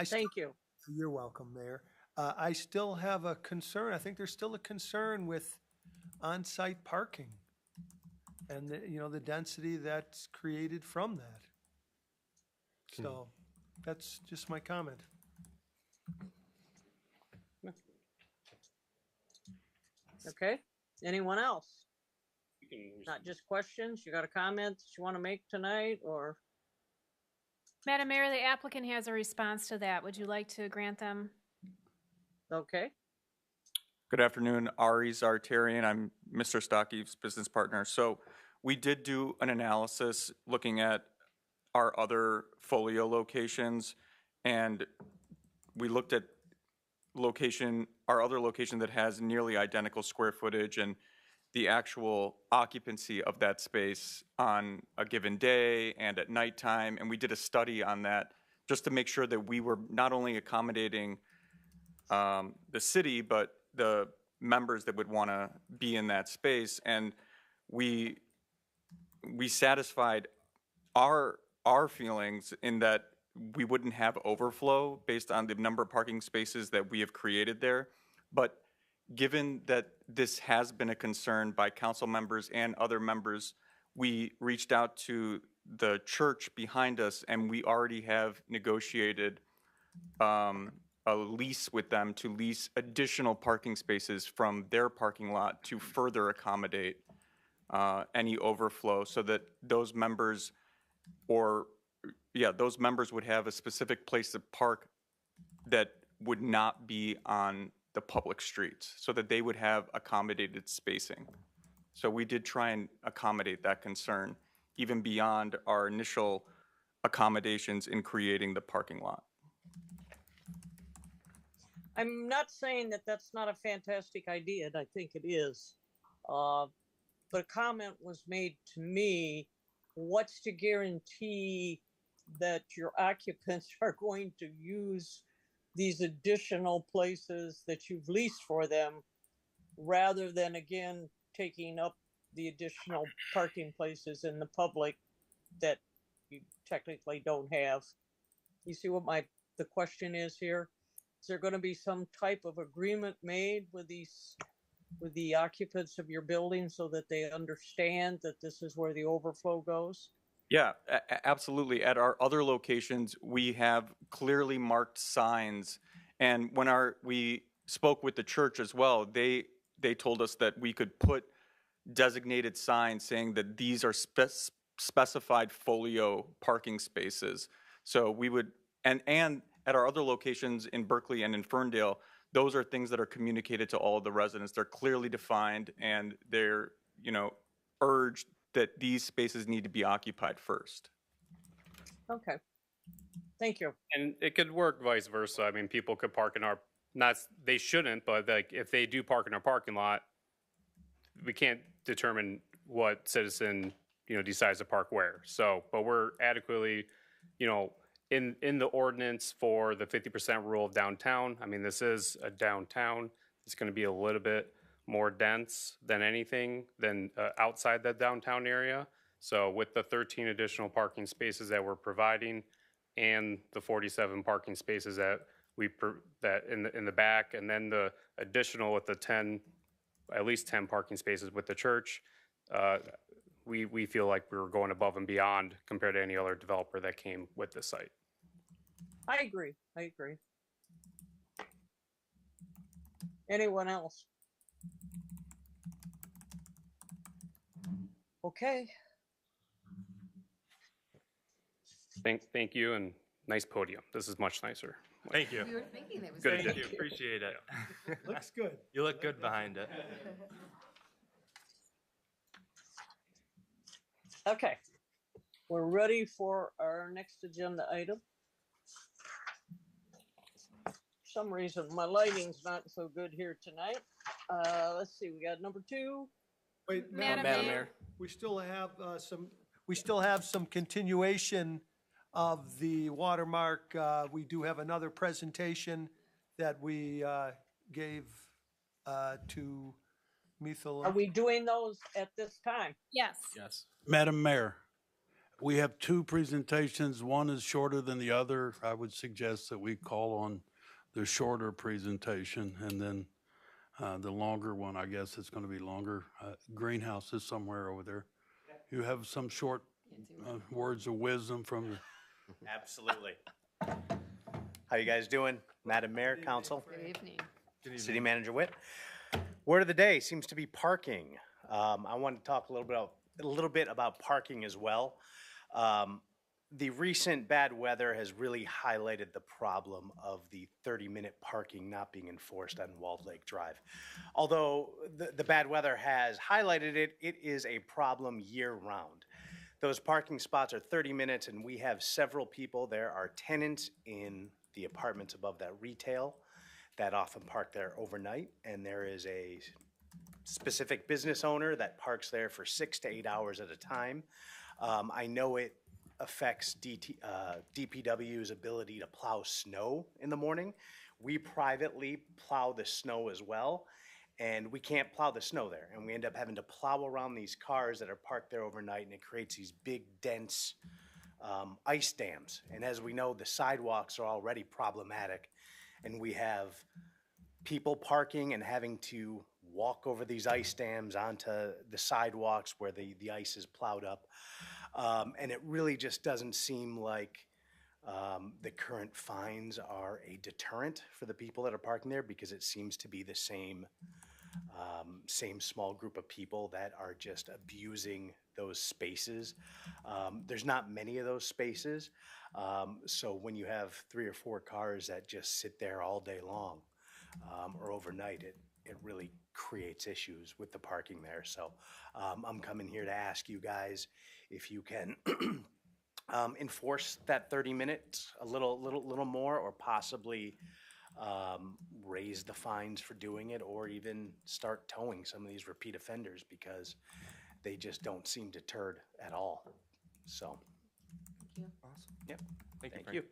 Thank you. You're welcome, Mayor. I still have a concern. I think there's still a concern with on-site parking and the density that's created from that. So that's just my comment. Okay. Anyone else? Not just questions. You got a comment that you want to make tonight, or? Madam Mayor, the applicant has a response to that. Would you like to grant them? Okay. Good afternoon, Ari Zartarian. I'm Mr. Stocky's business partner. So we did do an analysis looking at our other folio locations, and we looked at our other location that has nearly identical square footage and the actual occupancy of that space on a given day and at nighttime. And we did a study on that just to make sure that we were not only accommodating the city, but the members that would want to be in that space. And we satisfied our feelings in that we wouldn't have overflow based on the number of parking spaces that we have created there. But given that this has been a concern by council members and other members, we reached out to the church behind us, and we already have negotiated a lease with them to lease additional parking spaces from their parking lot to further accommodate any overflow, so that those members or yeah, those members would have a specific place to park that would not be on the public streets, so that they would have accommodated spacing. So we did try and accommodate that concern, even beyond our initial accommodations in creating the parking lot. I'm not saying that that's not a fantastic idea, and I think it is. But a comment was made to me, what's to guarantee that your occupants are going to use these additional places that you've leased for them, rather than, again, taking up the additional parking places in the public that you technically don't have? You see what the question is here? Is there going to be some type of agreement made with the occupants of your building so that they understand that this is where the overflow goes? Yeah, absolutely. At our other locations, we have clearly marked signs. And when we spoke with the church as well, they told us that we could put designated signs saying that these are specified folio parking spaces. So we would, and at our other locations in Berkeley and in Ferndale, those are things that are communicated to all of the residents. They're clearly defined, and they're, urged that these spaces need to be occupied first. Okay. Thank you. And it could work vice versa. I mean, people could park in our, they shouldn't, but like if they do park in our parking lot, we can't determine what citizen, decides to park where. So, but we're adequately, in the ordinance for the 50% rule of downtown. I mean, this is a downtown. It's going to be a little bit more dense than anything than outside the downtown area. So with the 13 additional parking spaces that we're providing and the 47 parking spaces that that in the back, and then the additional with the at least 10 parking spaces with the church, we feel like we were going above and beyond compared to any other developer that came with the site. I agree. Anyone else? Okay. Thank you, and nice podium. This is much nicer. Thank you. We were thinking that was Good. Thank you, appreciate it. Looks good. You look good behind it. Okay. We're ready for our next agenda item. For some reason, my lighting's not so good here tonight. Let's see, we got number 2. Wait, Madam Mayor. We still have some continuation of the watermark. We do have another presentation that we gave to Mithil. Are we doing those at this time? Yes. Yes. Madam Mayor, we have 2 presentations. One is shorter than the other. I would suggest that we call on the shorter presentation, and then the longer one, I guess it's going to be longer. Greenhouse is somewhere over there. You have some short words of wisdom from the... Absolutely. How you guys doing? Madam Mayor, Council, Good evening. City Manager Witt. Word of the day seems to be parking. I want to talk a little bit about parking as well. The recent bad weather has really highlighted the problem of the 30-minute parking not being enforced on Walled Lake Drive. Although the bad weather has highlighted it, it is a problem year-round. Those parking spots are 30 minutes, and we have several people. There are tenants in the apartments above that retail that often park there overnight, and there is a specific business owner that parks there for 6 to 8 hours at a time. I know it affects DPW's ability to plow snow in the morning. We privately plow the snow as well, and we can't plow the snow there. And we end up having to plow around these cars that are parked there overnight, and it creates these big, dense ice dams. And as we know, the sidewalks are already problematic, and we have people parking and having to walk over these ice dams onto the sidewalks where the ice is plowed up. And it really just doesn't seem like the current fines are a deterrent for the people that are parking there, because it seems to be the same small group of people that are just abusing those spaces. There's not many of those spaces. So when you have 3 or 4 cars that just sit there all day long, or overnight, it really creates issues with the parking there. So I'm coming here to ask you guys if you can enforce that 30 minutes a little more, or possibly raise the fines for doing it, or even start towing some of these repeat offenders, because they just don't seem deterred at all. So. Awesome. Yep. Thank you.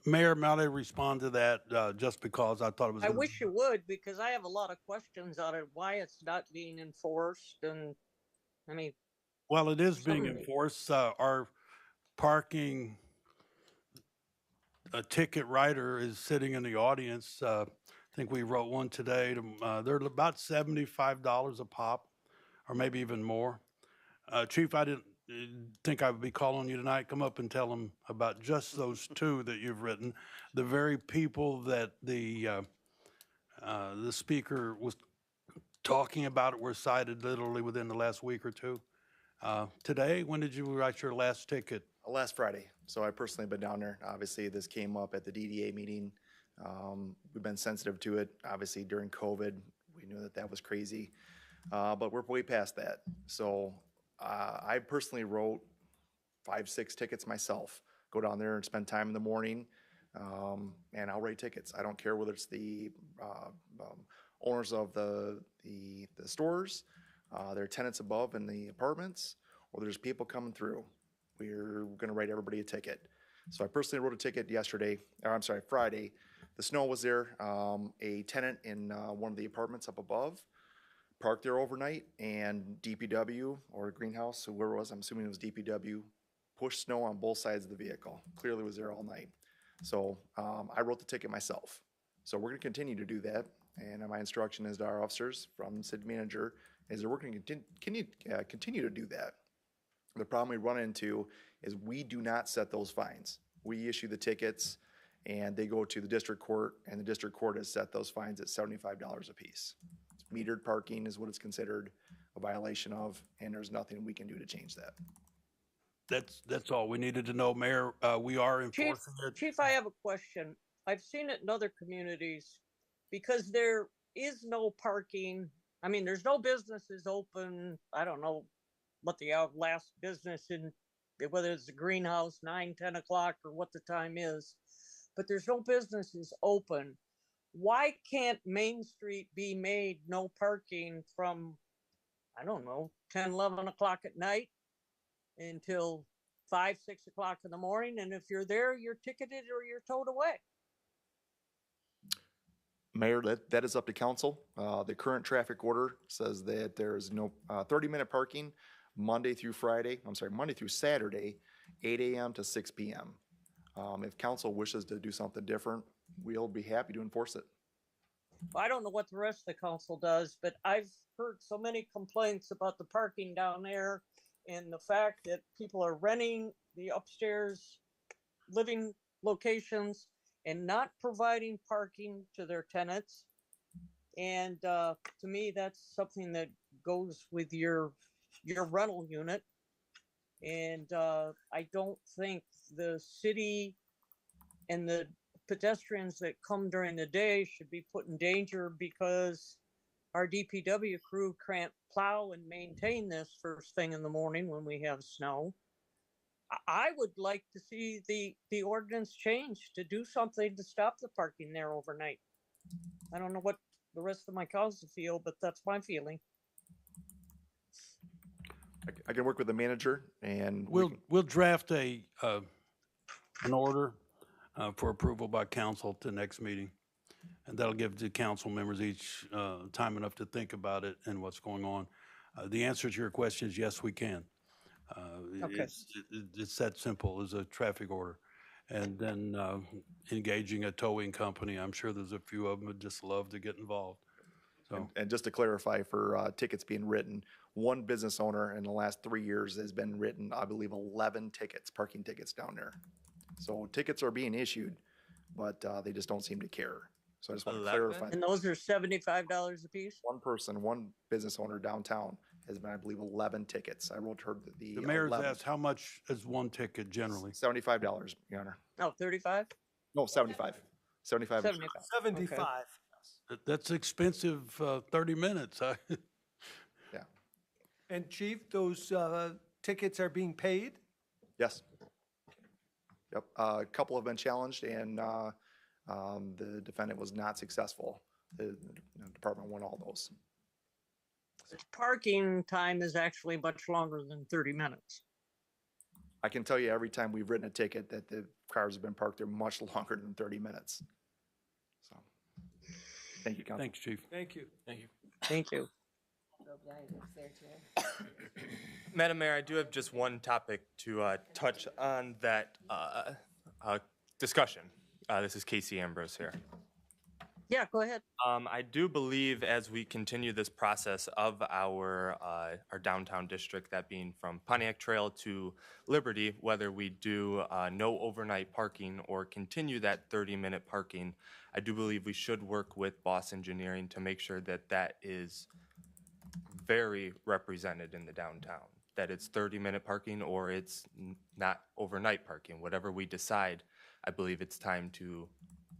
Mayor, might I respond to that, just because I thought it was. I wish you would, because I have a lot of questions on it, why it's not being enforced, and, I mean. Well, it is being Sorry. enforced. Our parking ticket writer is sitting in the audience. I think we wrote one today. They're about $75 a pop, or maybe even more. Chief, I didn't think I would be calling you tonight. Come up and tell them about just those 2 that you've written. The very people that the speaker was talking about were cited literally within the last week or 2. Today, when did you write your last ticket? Last Friday. So I personally been down there. Obviously, this came up at the DDA meeting. We've been sensitive to it. Obviously, during COVID, we knew that that was crazy, but we're way past that. So I personally wrote 5, 6 tickets myself. Go down there and spend time in the morning, and I'll write tickets. I don't care whether it's the owners of the stores, their tenants above in the apartments, or there's people coming through. We're going to write everybody a ticket. So I personally wrote a ticket Friday. The snow was there. A tenant in one of the apartments up above parked there overnight, and DPW or Greenhouse, whoever it was, I'm assuming it was DPW, pushed snow on both sides of the vehicle. Clearly was there all night. So I wrote the ticket myself. So we're going to continue to do that. And my instruction is to our officers from the city manager is that we're going to continue to do that. The problem we run into is we do not set those fines. We issue the tickets and they go to the district court, and the district court has set those fines at $75 a piece. Metered parking is what it's considered a violation of, and there's nothing we can do to change that. That's all we needed to know, Mayor. We are enforcing it. Chief, I have a question. I've seen it in other communities, because there is no parking. I mean, there's no businesses open. I don't know what the last business in, whether it's a Greenhouse, 9, 10 o'clock, or what the time is, but there's no businesses open. Why can't Main Street be made no parking from, I don't know, 10, 11 o'clock at night until 5, 6 o'clock in the morning? And if you're there, you're ticketed or you're towed away. Mayor, that is up to council. The current traffic order says that there is no 30-minute parking Monday through Saturday, 8 a.m. to 6 p.m. If council wishes to do something different, we'll be happy to enforce it. I don't know what the rest of the council does, but I've heard so many complaints about the parking down there and the fact that people are renting the upstairs living locations and not providing parking to their tenants. And to me, that's something that goes with your rental unit. And I don't think the city and the pedestrians that come during the day should be put in danger because our DPW crew can't plow and maintain this first thing in the morning when we have snow. I would like to see the ordinance changed to do something to stop the parking there overnight. I don't know what the rest of my council feel, but that's my feeling. I can work with the manager, and we'll draft an order for approval by council to next meeting, and that'll give the council members each time enough to think about it and what's going on. The answer to your question is yes, we can. Okay. It's that simple as a traffic order. And then engaging a towing company, I'm sure there's a few of them that just love to get involved. So, and just to clarify, for tickets being written, one business owner in the last 3 years has been written, I believe, 11 tickets, parking tickets down there. So tickets are being issued, but they just don't seem to care. So I just want to clarify. And those are $75 a piece? One person, one business owner downtown has been, I believe, 11 tickets. I wrote her the The mayor's 11. asked, how much is one ticket generally? $75, Your Honor. No, 35? No, 75. 75. 75. 75. That's expensive, 30 minutes. Yeah. And Chief, those tickets are being paid? Yes. Yep. A couple have been challenged, and the defendant was not successful. The department won all those. Parking time is actually much longer than 30 minutes. I can tell you every time we've written a ticket that the cars have been parked there much longer than 30 minutes. So, thank you, Council. Thanks, Chief. Thank you. Thank you. Thank you. Madam Mayor, I do have just one topic to touch on that discussion. This is Casey Ambrose here. Yeah, go ahead. I do believe as we continue this process of our downtown district, that being from Pontiac Trail to Liberty, whether we do no overnight parking or continue that 30-minute parking, I do believe we should work with Boss Engineering to make sure that that is very represented in the downtown, that it's 30-minute parking or it's not overnight parking. Whatever we decide, I believe it's time to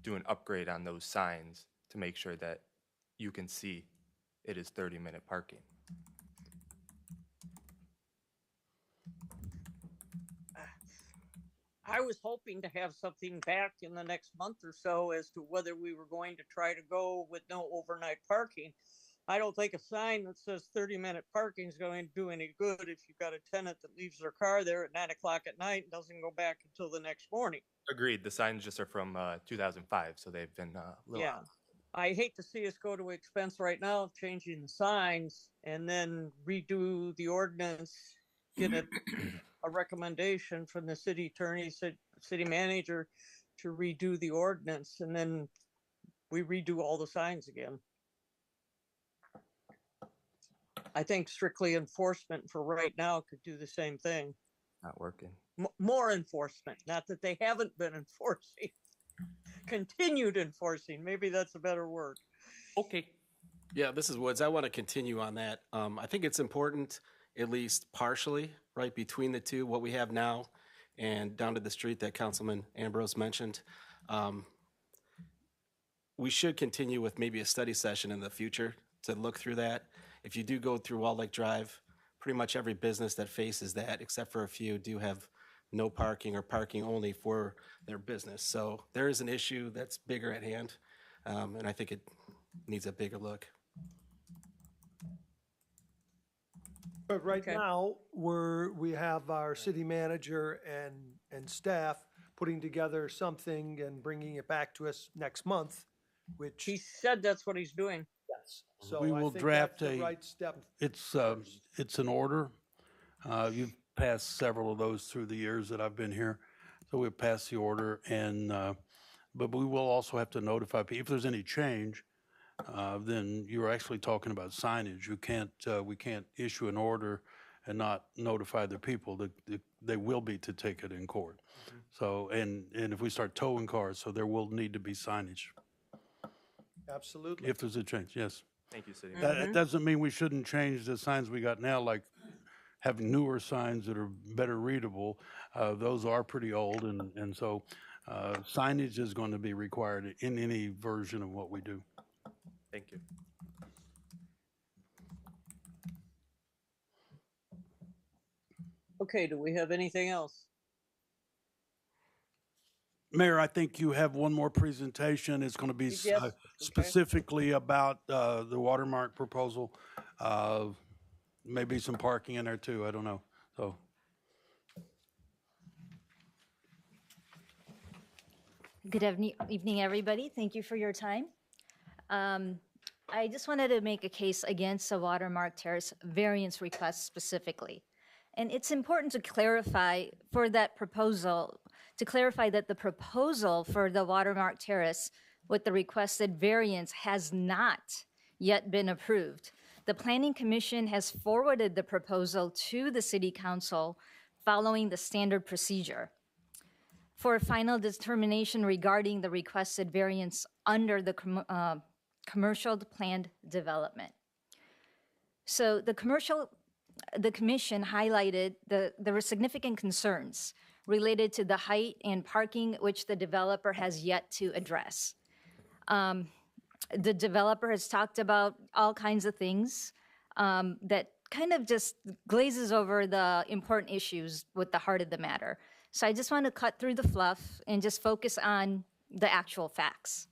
do an upgrade on those signs to make sure that you can see it is 30-minute parking. I was hoping to have something back in the next month or so as to whether we were going to try to go with no overnight parking. I don't think a sign that says 30-minute parking is going to do any good if you've got a tenant that leaves their car there at 9 o'clock at night and doesn't go back until the next morning. Agreed. The signs just are from 2005, so they've been a little Yeah. I hate to see us go to expense right now of changing the signs and then redo the ordinance, get a recommendation from the city attorney, city manager to redo the ordinance, and then we redo all the signs again. I think strictly enforcement for right now could do the same thing. not working. More enforcement, not that they haven't been enforcing. Continued enforcing, maybe that's a better word. Okay. Yeah, this is Woods. I want to continue on that. I think it's important, at least partially, right, between the two, what we have now and down to the street that Councilman Ambrose mentioned. We should continue with maybe a study session in the future to look through that. If you do go through Wall Lake Drive, pretty much every business that faces that, except for a few, do have no parking or parking only for their business. So there is an issue that's bigger at hand, and I think it needs a bigger look. But right now, we have our city manager and staff putting together something and bringing it back to us next month, which. He said that's what he's doing. Yes. So We I will think draft that's the a- right step. It's an order. You've passed several of those through the years that I've been here. So we'll pass the order and, but we will also have to notify people. If there's any change, then you're actually talking about signage. You can't, we can't issue an order and not notify the people that they will be to take it in court. So, and if we start towing cars, so there will need to be signage Absolutely. if there's a change, yes. Thank you, City. That doesn't mean we shouldn't change the signs we got now, like having newer signs that are better readable. Those are pretty old, and so signage is going to be required in any version of what we do. Thank you. Okay, do we have anything else? Mayor, I think you have one more presentation. It's going to be Yes, okay. specifically about the watermark proposal. Maybe some parking in there too, I don't know, so. Good evening, everybody. Thank you for your time. I just wanted to make a case against the Watermark Terrace variance request specifically. And it's important to clarify for that proposal, to clarify that the proposal for the Watermark Terrace with the requested variance has not yet been approved. The Planning Commission has forwarded the proposal to the City Council following the standard procedure for a final determination regarding the requested variance under the commercial planned development. So the commission highlighted there were significant concerns related to the height and parking, which the developer has yet to address. The developer has talked about all kinds of things that kind of just glazes over the important issues with the heart of the matter. So I just want to cut through the fluff and just focus on the actual facts.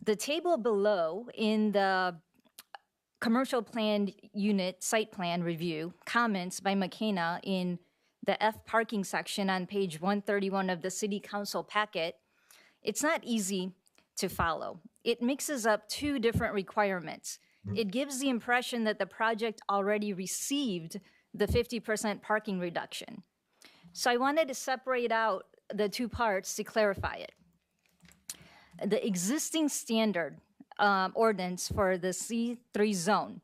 The table below in the commercial planned unit site plan review comments by McKenna in the F parking section on page 131 of the city council packet, it's not easy to follow. It mixes up two different requirements. It gives the impression that the project already received the 50% parking reduction. So I wanted to separate out the two parts to clarify it. The existing standard ordinance for the C3 zone,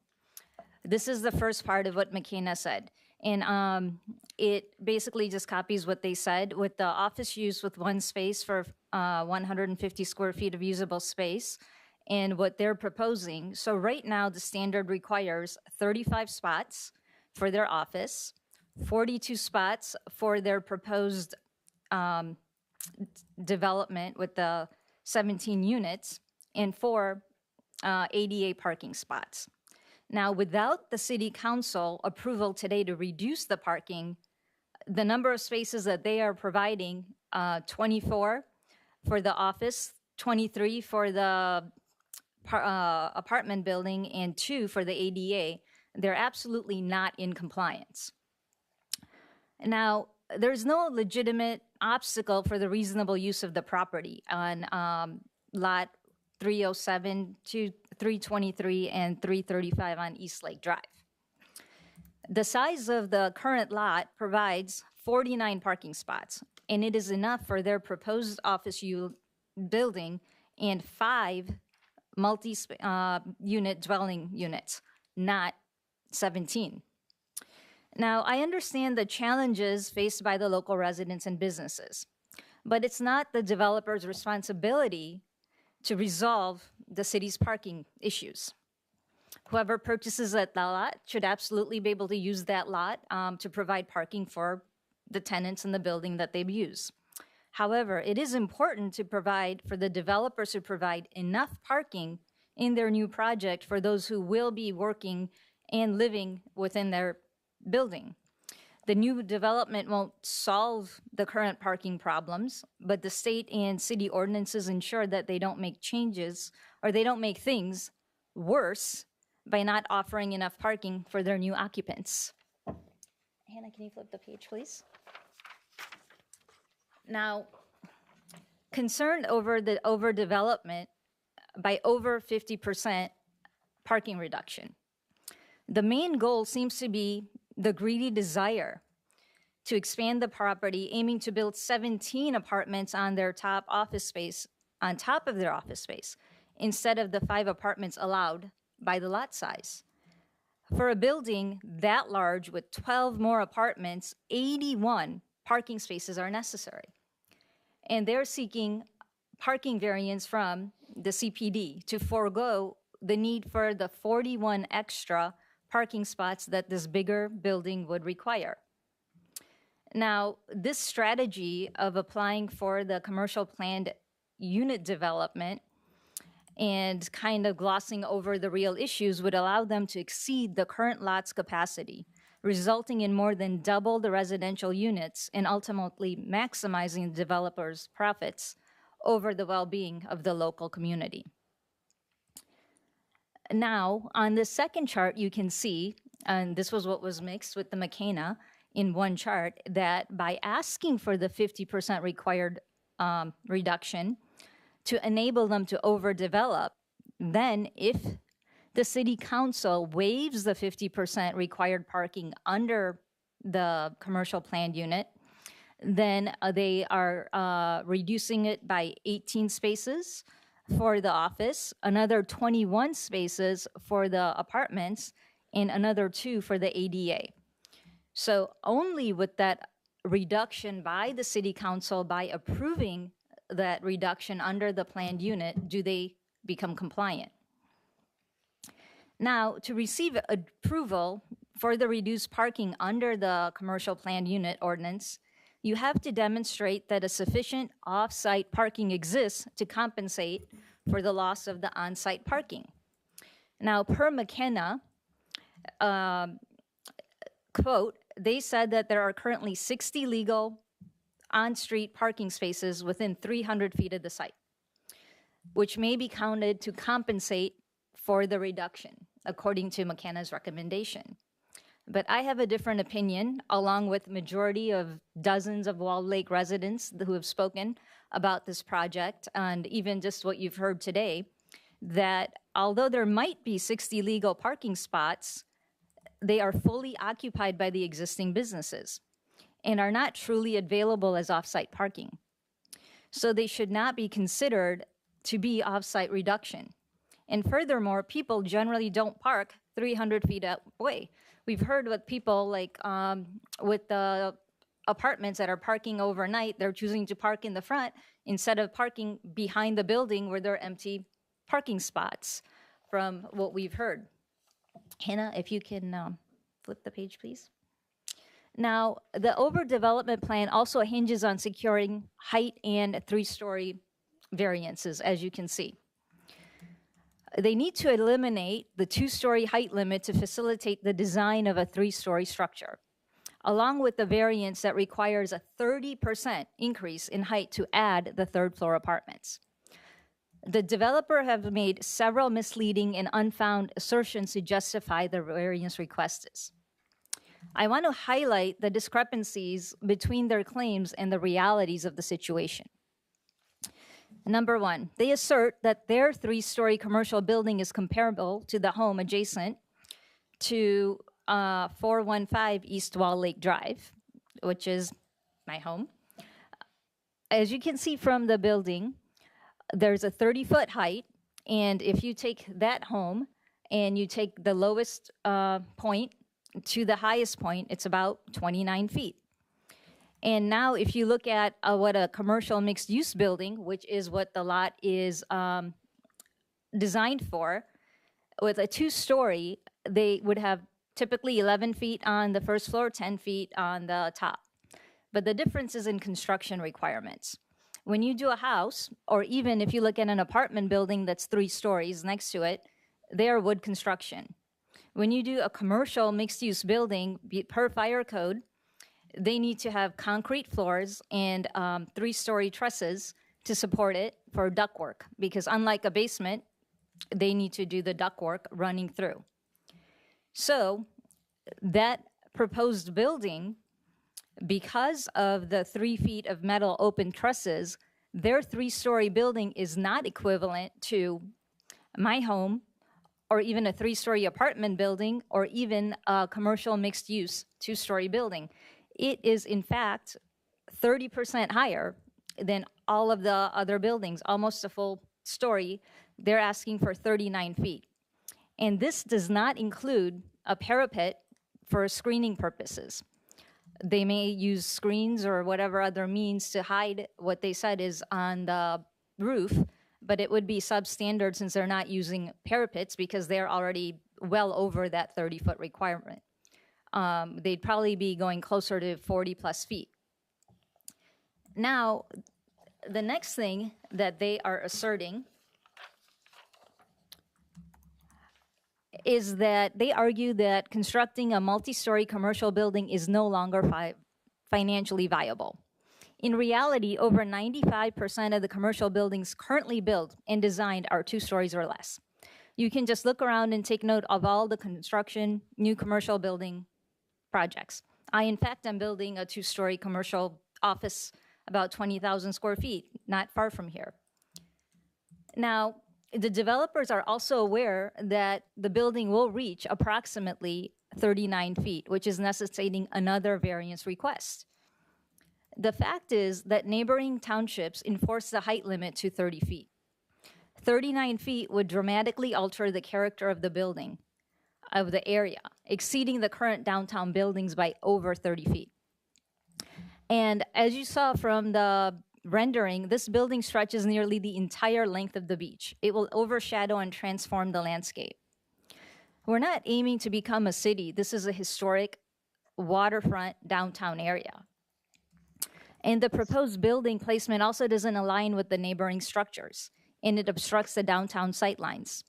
this is the first part of what McKenna said. And it basically just copies what they said with the office use with one space for 150 square feet of usable space and what they're proposing. So right now, the standard requires 35 spots for their office, 42 spots for their proposed development with the 17 units, and 4 ADA parking spots. Now, without the city council approval today to reduce the parking, the number of spaces that they are providing, 24 for the office, 23 for the apartment building, and 2 for the ADA, they're absolutely not in compliance. Now, there's no legitimate obstacle for the reasonable use of the property on lot 307 to 323 and 335 on East Lake Drive. The size of the current lot provides 49 parking spots, and it is enough for their proposed office building and 5 multi-unit dwelling units, not 17. Now, I understand the challenges faced by the local residents and businesses, but it's not the developer's responsibility to resolve the city's parking issues. Whoever purchases that lot should absolutely be able to use that lot to provide parking for the tenants in the building that they use. However, it is important to provide for the developers to provide enough parking in their new project for those who will be working and living within their building. The new development won't solve the current parking problems, but the state and city ordinances ensure that they don't make changes or they don't make things worse by not offering enough parking for their new occupants. Hannah, can you flip the page, please? Now, concerned over the overdevelopment by over 50% parking reduction. The main goal seems to be the greedy desire to expand the property, aiming to build 17 apartments on their top office space, on top of their office space, instead of the 5 apartments allowed by the lot size. For a building that large with 12 more apartments, 81 parking spaces are necessary. And they're seeking parking variance from the CPD to forego the need for the 41 extra parking spots that this bigger building would require. Now, this strategy of applying for the commercial planned unit development and kind of glossing over the real issues would allow them to exceed the current lot's capacity, resulting in more than double the residential units and ultimately maximizing the developers' profits over the well-being of the local community. Now, on the second chart, you can see, and this was what was mixed with the McKenna in one chart, that by asking for the 50% required reduction to enable them to overdevelop, then if the city council waives the 50% required parking under the commercial planned unit, then they are reducing it by 18 spaces for the office, another 21 spaces for the apartments, and another 2 for the ADA. So only with that reduction by the city council, by approving that reduction under the planned unit, do they become compliant. Now, to receive approval for the reduced parking under the commercial planned unit ordinance, you have to demonstrate that a sufficient off-site parking exists to compensate for the loss of the on-site parking. Now, per McKenna, quote, they said that there are currently 60 legal on-street parking spaces within 300 feet of the site, which may be counted to compensate for the reduction, according to McKenna's recommendation. But I have a different opinion, along with majority of dozens of Walled Lake residents who have spoken about this project, and even just what you've heard today, that although there might be 60 legal parking spots, they are fully occupied by the existing businesses and are not truly available as off-site parking. So they should not be considered to be off-site reduction. And furthermore, people generally don't park 300 feet away. We've heard with people like with the apartments that are parking overnight, they're choosing to park in the front instead of parking behind the building where there are empty parking spots, from what we've heard. Hannah, if you can flip the page, please. Now, the overdevelopment plan also hinges on securing height and three-story variances, as you can see. They need to eliminate the two-story height limit to facilitate the design of a three-story structure, along with the variance that requires a 30% increase in height to add the third-floor apartments. The developer has made several misleading and unfounded assertions to justify the variance requests. I want to highlight the discrepancies between their claims and the realities of the situation. Number one, they assert that their three-story commercial building is comparable to the home adjacent to 415 East Walled Lake Drive, which is my home. As you can see from the building, there's a 30-foot height, and if you take that home and you take the lowest point to the highest point, it's about 29 feet. And now if you look at what a commercial mixed-use building, which is what the lot is designed for, with a two-story, they would have typically 11 feet on the first floor, 10 feet on the top. But the difference is in construction requirements. When you do a house, or even if you look at an apartment building that's 3 stories next to it, they are wood construction. When you do a commercial mixed-use building, per fire code, they need to have concrete floors and 3-story trusses to support it for ductwork, because unlike a basement, they need to do the ductwork running through. So that proposed building, because of the 3 feet of metal open trusses, their 3-story building is not equivalent to my home, or even a 3-story apartment building, or even a commercial mixed-use 2-story building. It is, in fact, 30% higher than all of the other buildings, almost a full story. They're asking for 39 feet. And this does not include a parapet for screening purposes. They may use screens or whatever other means to hide what they said is on the roof, but it would be substandard since they're not using parapets because they're already well over that 30-foot requirement. They'd probably be going closer to 40-plus feet. Now, the next thing that they are asserting is that they argue that constructing a multi-story commercial building is no longer financially viable. In reality, over 95% of the commercial buildings currently built and designed are 2 stories or less. You can just look around and take note of all the construction, new commercial building projects. In fact, I'm building a 2-story commercial office, about 20,000 square feet, not far from here. Now, the developers are also aware that the building will reach approximately 39 feet, which is necessitating another variance request. The fact is that neighboring townships enforce the height limit to 30 feet. 39 feet would dramatically alter the character of the building, of the area, exceeding the current downtown buildings by over 30 feet. And as you saw from the rendering, this building stretches nearly the entire length of the beach. It will overshadow and transform the landscape. We're not aiming to become a city. This is a historic waterfront downtown area. And the proposed building placement also doesn't align with the neighboring structures, and it obstructs the downtown sightlines.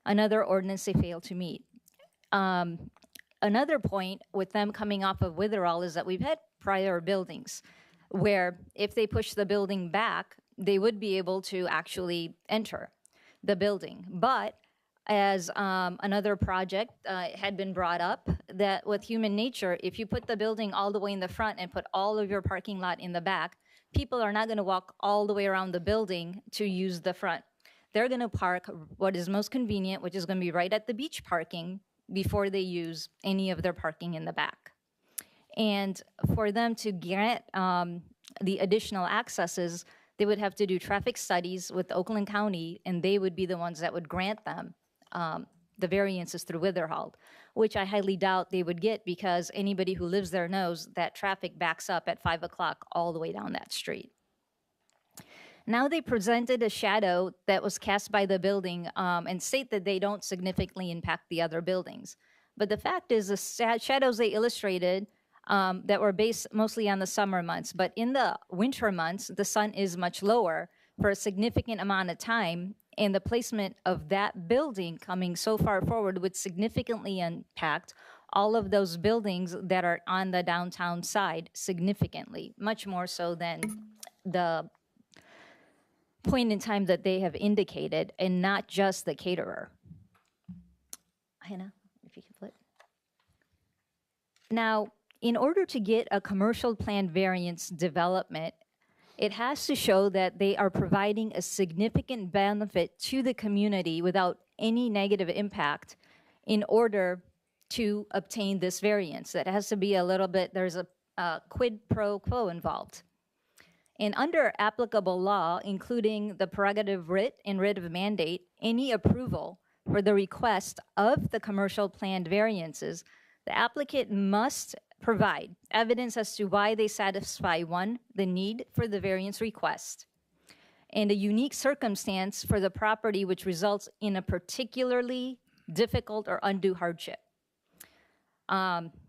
Another ordinance they fail to meet. Another point with them coming off of Witherall is that we've had prior buildings where if they push the building back, they would be able to actually enter the building. But as another project had been brought up, that with human nature, if you put the building all the way in the front and put all of your parking lot in the back, people are not going to walk all the way around the building to use the front. They're going to park what is most convenient, which is going to be right at the beach parking, before they use any of their parking in the back. And for them to grant the additional accesses, they would have to do traffic studies with Oakland County, and they would be the ones that would grant them the variances through Witherall, which I highly doubt they would get, because anybody who lives there knows that traffic backs up at 5 o'clock all the way down that street. Now they presented a shadow that was cast by the building and state that they don't significantly impact the other buildings. But the fact is the shadows they illustrated that were based mostly on the summer months, but in the winter months, the sun is much lower for a significant amount of time, and the placement of that building coming so far forward would significantly impact all of those buildings that are on the downtown side significantly, much more so than the point in time that they have indicated, and not just the caterer. Hannah, if you can flip. Now, in order to get a commercial plan variance development, it has to show that they are providing a significant benefit to the community without any negative impact in order to obtain this variance. That has to be a little bit, there's a quid pro quo involved. And under applicable law, including the prerogative writ and writ of mandate, any approval for the request of the commercial planned variances, the applicant must provide evidence as to why they satisfy, one, the need for the variance request, and a unique circumstance for the property which results in a particularly difficult or undue hardship.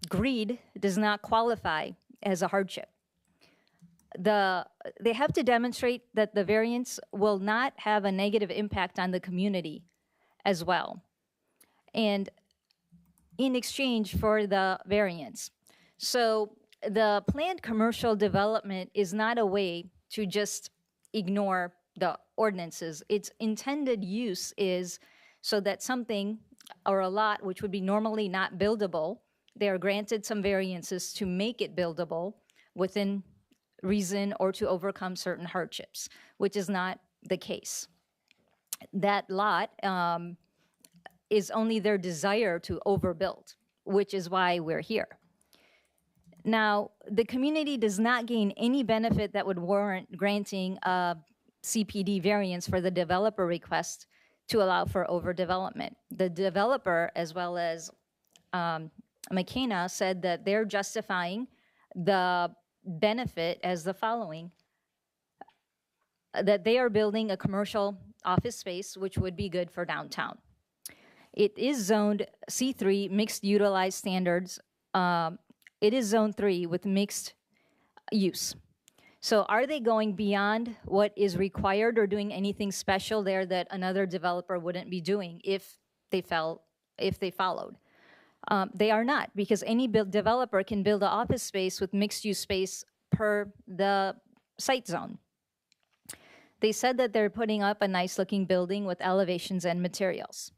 Greed does not qualify as a hardship. They have to demonstrate that the variance will not have a negative impact on the community as well, and in exchange for the variance. So the planned commercial development is not a way to just ignore the ordinances. Its intended use is so that something or a lot which would be normally not buildable, they are granted some variances to make it buildable within reason or to overcome certain hardships, which is not the case. That lot is only their desire to overbuild, which is why we're here. Now, the community does not gain any benefit that would warrant granting a CPD variance for the developer request to allow for overdevelopment. The developer, as well as McKenna, said that they're justifying the benefit as the following: that they are building a commercial office space, which would be good for downtown. It is zoned C3, mixed utilized standards. It is zone 3 with mixed use. So are they going beyond what is required or doing anything special there that another developer wouldn't be doing if they followed? They are not, because any developer can build an office space with mixed use space per the site zone. They said that they're putting up a nice looking building with elevations and materials.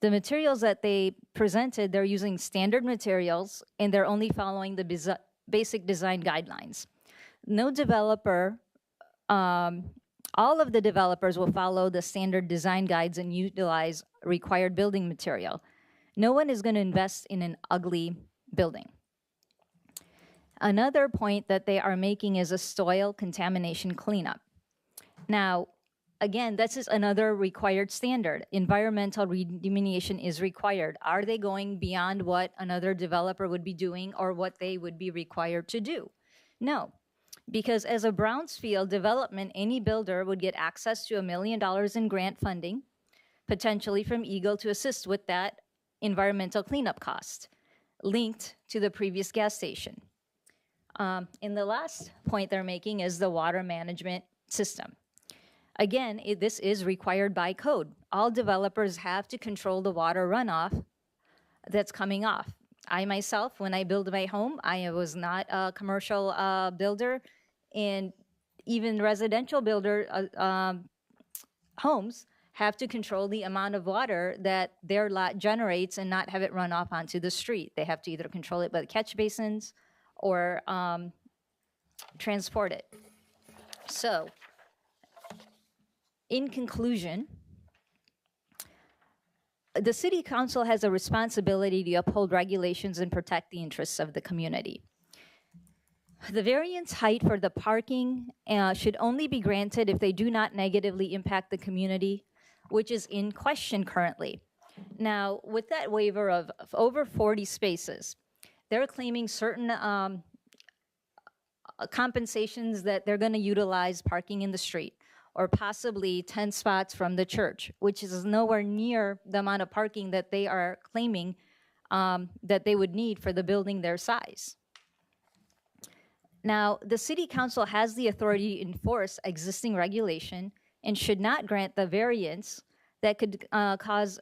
The materials that they presented, they're using standard materials, and they're only following the basic design guidelines. No developer, all of the developers will follow the standard design guides and utilize required building material. No one is going to invest in an ugly building. Another point that they are making is a soil contamination cleanup. Now, again, this is another required standard. Environmental remediation is required. Are they going beyond what another developer would be doing or what they would be required to do? No, because as a brownfield development, any builder would get access to $1 million in grant funding, potentially from EGLE, to assist with that environmental cleanup cost linked to the previous gas station. And the last point they're making is the water management system. Again, this is required by code. All developers have to control the water runoff that's coming off. I myself, when I build my home, I was not a commercial builder, and even residential builder homes have to control the amount of water that their lot generates and not have it run off onto the street. They have to either control it by the catch basins or transport it. So, in conclusion, the City Council has a responsibility to uphold regulations and protect the interests of the community. The variance height for the parking should only be granted if they do not negatively impact the community, which is in question currently. Now, with that waiver of over 40 spaces, they're claiming certain compensations that they're going to utilize parking in the street, or possibly 10 spots from the church, which is nowhere near the amount of parking that they are claiming that they would need for the building their size. Now, the City Council has the authority to enforce existing regulation and should not grant the variance that could cause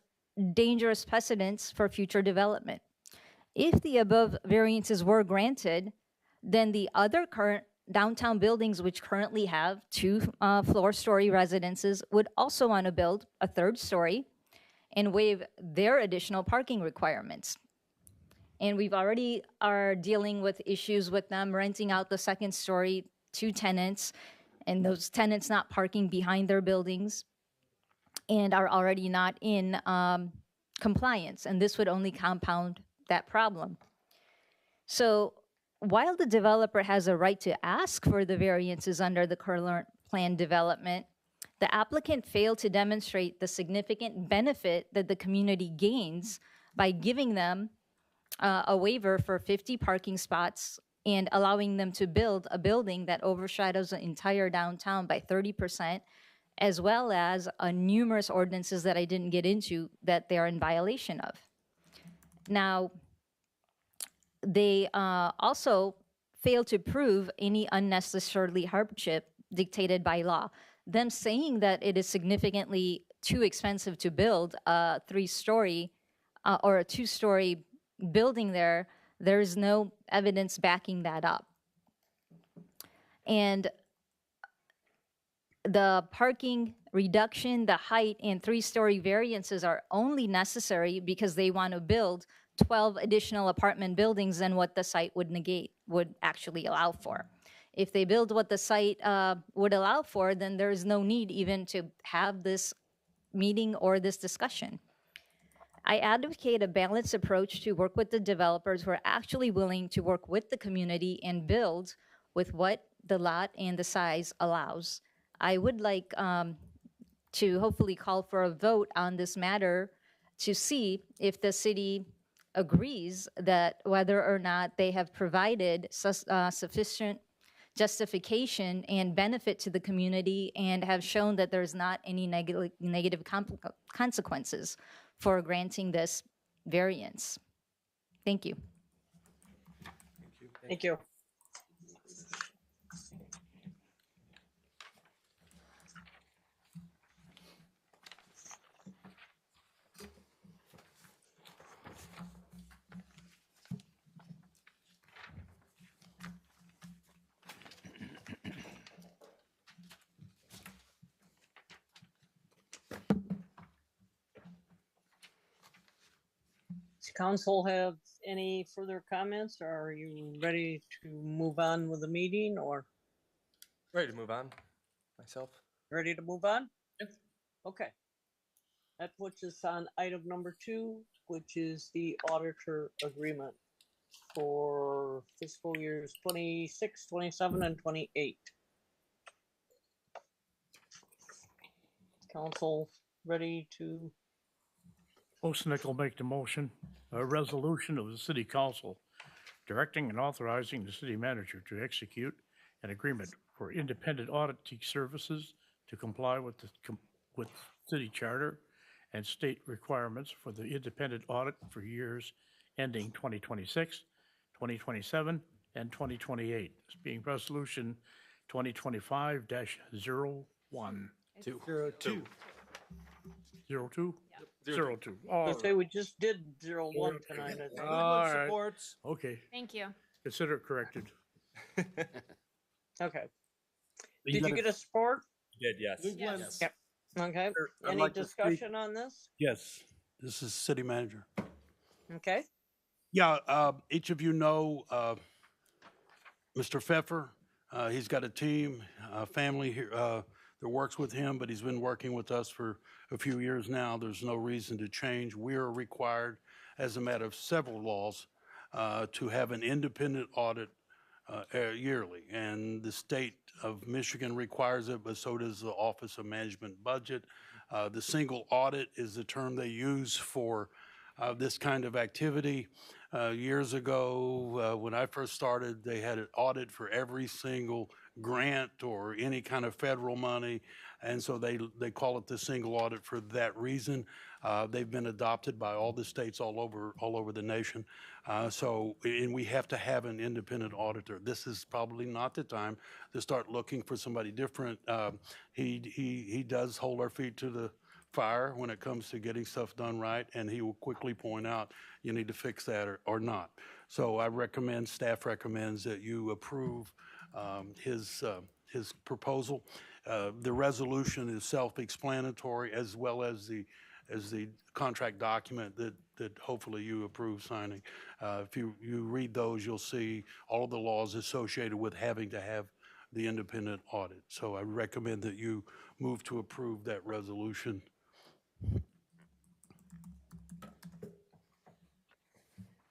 dangerous precedents for future development. If the above variances were granted, then the other current downtown buildings which currently have 2 floor-story residences would also want to build a 3rd story and waive their additional parking requirements. And we've already are dealing with issues with them renting out the 2nd story to tenants, and those tenants not parking behind their buildings and are already not in compliance, and this would only compound that problem. So while the developer has a right to ask for the variances under the current plan development, the applicant failed to demonstrate the significant benefit that the community gains by giving them a waiver for 50 parking spots and allowing them to build a building that overshadows the entire downtown by 30%, as well as numerous ordinances that I didn't get into that they are in violation of. Now, they also fail to prove any unnecessarily hardship dictated by law. Them saying that it is significantly too expensive to build a 3-story or a 2-story building there is no evidence backing that up. And the parking reduction, the height, and 3-story variances are only necessary because they want to build 12 additional apartment buildings than what the site would actually allow for. If they build what the site would allow for, then there is no need even to have this meeting or this discussion. I advocate a balanced approach to work with the developers who are actually willing to work with the community and build with what the lot and the size allows. I would like to hopefully call for a vote on this matter to see if the city agrees that whether or not they have provided sufficient justification and benefit to the community and have shown that there's not any negative consequences for granting this variance. Thank you. Thank you. Does council have any further comments, or are you ready to move on with the meeting, or Ready to move on, myself. ready to move on? Yes. Okay. That puts us on item number 2, which is the auditor agreement for fiscal years 26, 27, and 28. Council ready to? Osnick will make the motion. A resolution of the City Council directing and authorizing the city manager to execute an agreement for independent auditing services to comply with the city charter and state requirements for the independent audit for years ending 2026, 2027, and 2028. This being Resolution 2025-01. 02. 02? Zero 02. I All say we just did 01 tonight. I think. All right. Supports. Okay, Thank you. consider it corrected. Okay. You Did you gotta- get a support? Did, yes. Yes. Yep. Okay. I'd Any like to speak. discussion on this? Yes, this is city manager. Okay. Yeah, each of you know Mr. Pfeffer. He's got a team, a family here that works with him, but he's been working with us for a few years now. There's no reason to change. We are required, as a matter of several laws, to have an independent audit yearly. And the state of Michigan requires it, but so does the Office of Management Budget. The single audit is the term they use for this kind of activity. Years ago, when I first started, they had an audit for every single grant or any kind of federal money, and so they call it the single audit for that reason. They've been adopted by all the states all over the nation. And we have to have an independent auditor. This is probably not the time to start looking for somebody different. He does hold our feet to the fire when it comes to getting stuff done right, and he will quickly point out you need to fix that or not. So I recommend, staff recommends that you approve his proposal. The resolution is self-explanatory, as well as the contract document that hopefully you approve signing. If you read those, you'll see all of the laws associated with having to have the independent audit. So I recommend that you move to approve that resolution.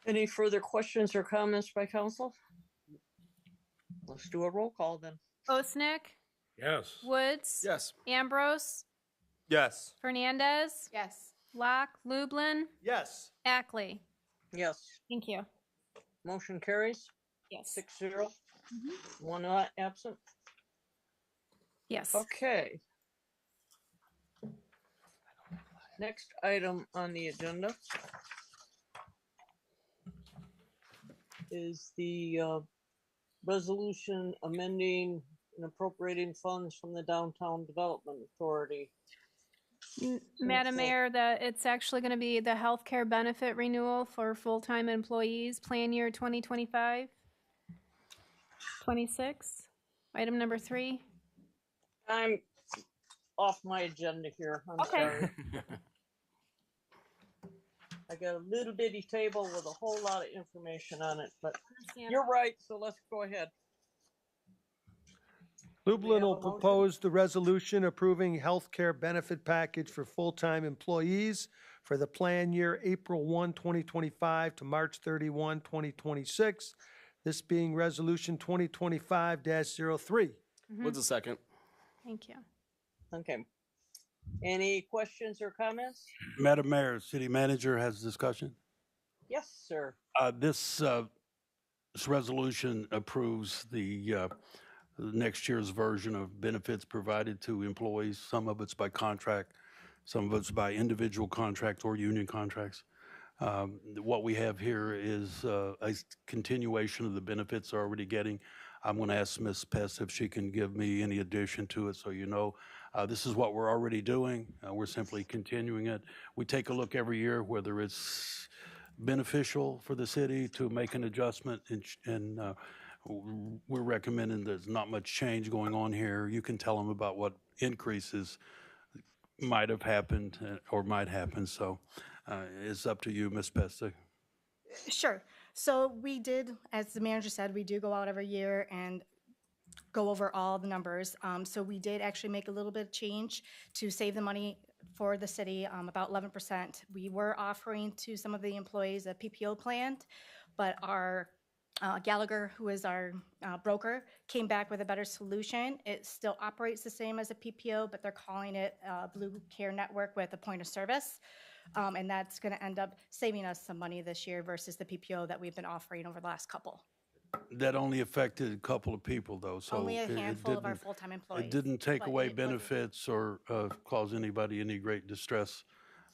Any further questions or comments by council? Let's do a roll call then. Osnick, Yes. Woods. Yes. Ambrose, Yes. Fernandez, Yes. Locke, Lublin, Yes. Ackley. Yes. Thank you. Motion carries Yes. 6-0. One absent. Yes. Okay. Next item on the agenda is the resolution amending and appropriating funds from the Downtown Development Authority. Madam Mayor, it's actually going to be the healthcare benefit renewal for full-time employees, plan year 2025, 26, item number 3. I'm off my agenda here. I'm Okay. sorry. I got a little bitty table with a whole lot of information on it, but you're right, so let's go ahead. Lublin will have a motion? propose the resolution approving healthcare benefit package for full-time employees for the plan year April 1, 2025 to March 31, 2026. This being Resolution 2025-03. What's the second? Thank you. Okay. Any questions or comments? Madam Mayor, city manager has discussion. Yes, sir. This resolution approves the next year's version of benefits provided to employees. Some of it's by contract, some of it's by individual contract or union contracts. What we have here is a continuation of the benefits they're already getting. I'm going to ask Ms. Pest if she can give me any addition to it, so you know. This is what we're already doing. We're simply continuing it. We take a look every year whether it's beneficial for the city to make an adjustment, and we're recommending there's not much change going on here. You can tell them about what increases might have happened or might happen, so it's up to you, Ms. Pesta. Sure. So we did, as the manager said, we do go out every year and go over all the numbers. So we did actually make a little bit of change to save the money for the city, about 11%. We were offering to some of the employees a PPO plan, but our Gallagher, who is our broker, came back with a better solution. It still operates the same as a PPO, but they're calling it Blue Care Network with a point of service. And that's going to end up saving us some money this year versus the PPO that we've been offering over the last couple. That only affected a couple of people, though, so. Only a it handful of our didn't- full-time employees. It didn't take but away it wasn't- benefits or cause anybody any great distress.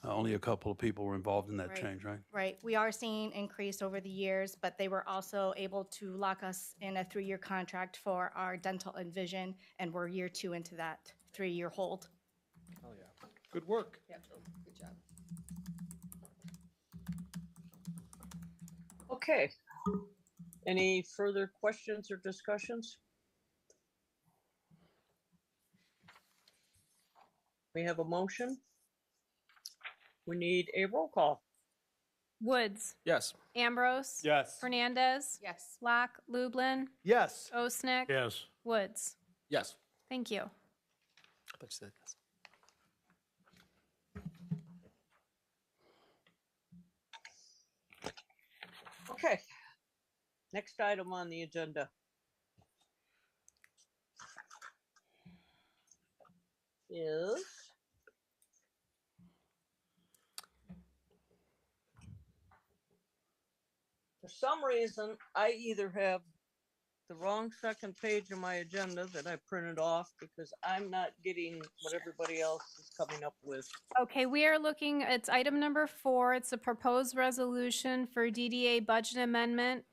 only a couple of people were involved in that Right. change, right? Right, we are seeing increase over the years, but they were also able to lock us in a 3-year contract for our dental and vision, and we're year 2 into that 3-year hold. Oh, yeah. Good work. Yep, good job. Okay. Any further questions or discussions? We have a motion. We need a roll call. Woods. Yes. Ambrose. Yes. Fernandez. Yes. Locke. Lublin. Yes. Osnick. Yes. Woods. Yes. Thank you. Okay. Next item on the agenda is for some reason, I either have the wrong second page of my agenda that I printed off because I'm not getting what everybody else is coming up with. Okay, we are looking, it's item number 4. It's a proposed resolution for DDA budget amendment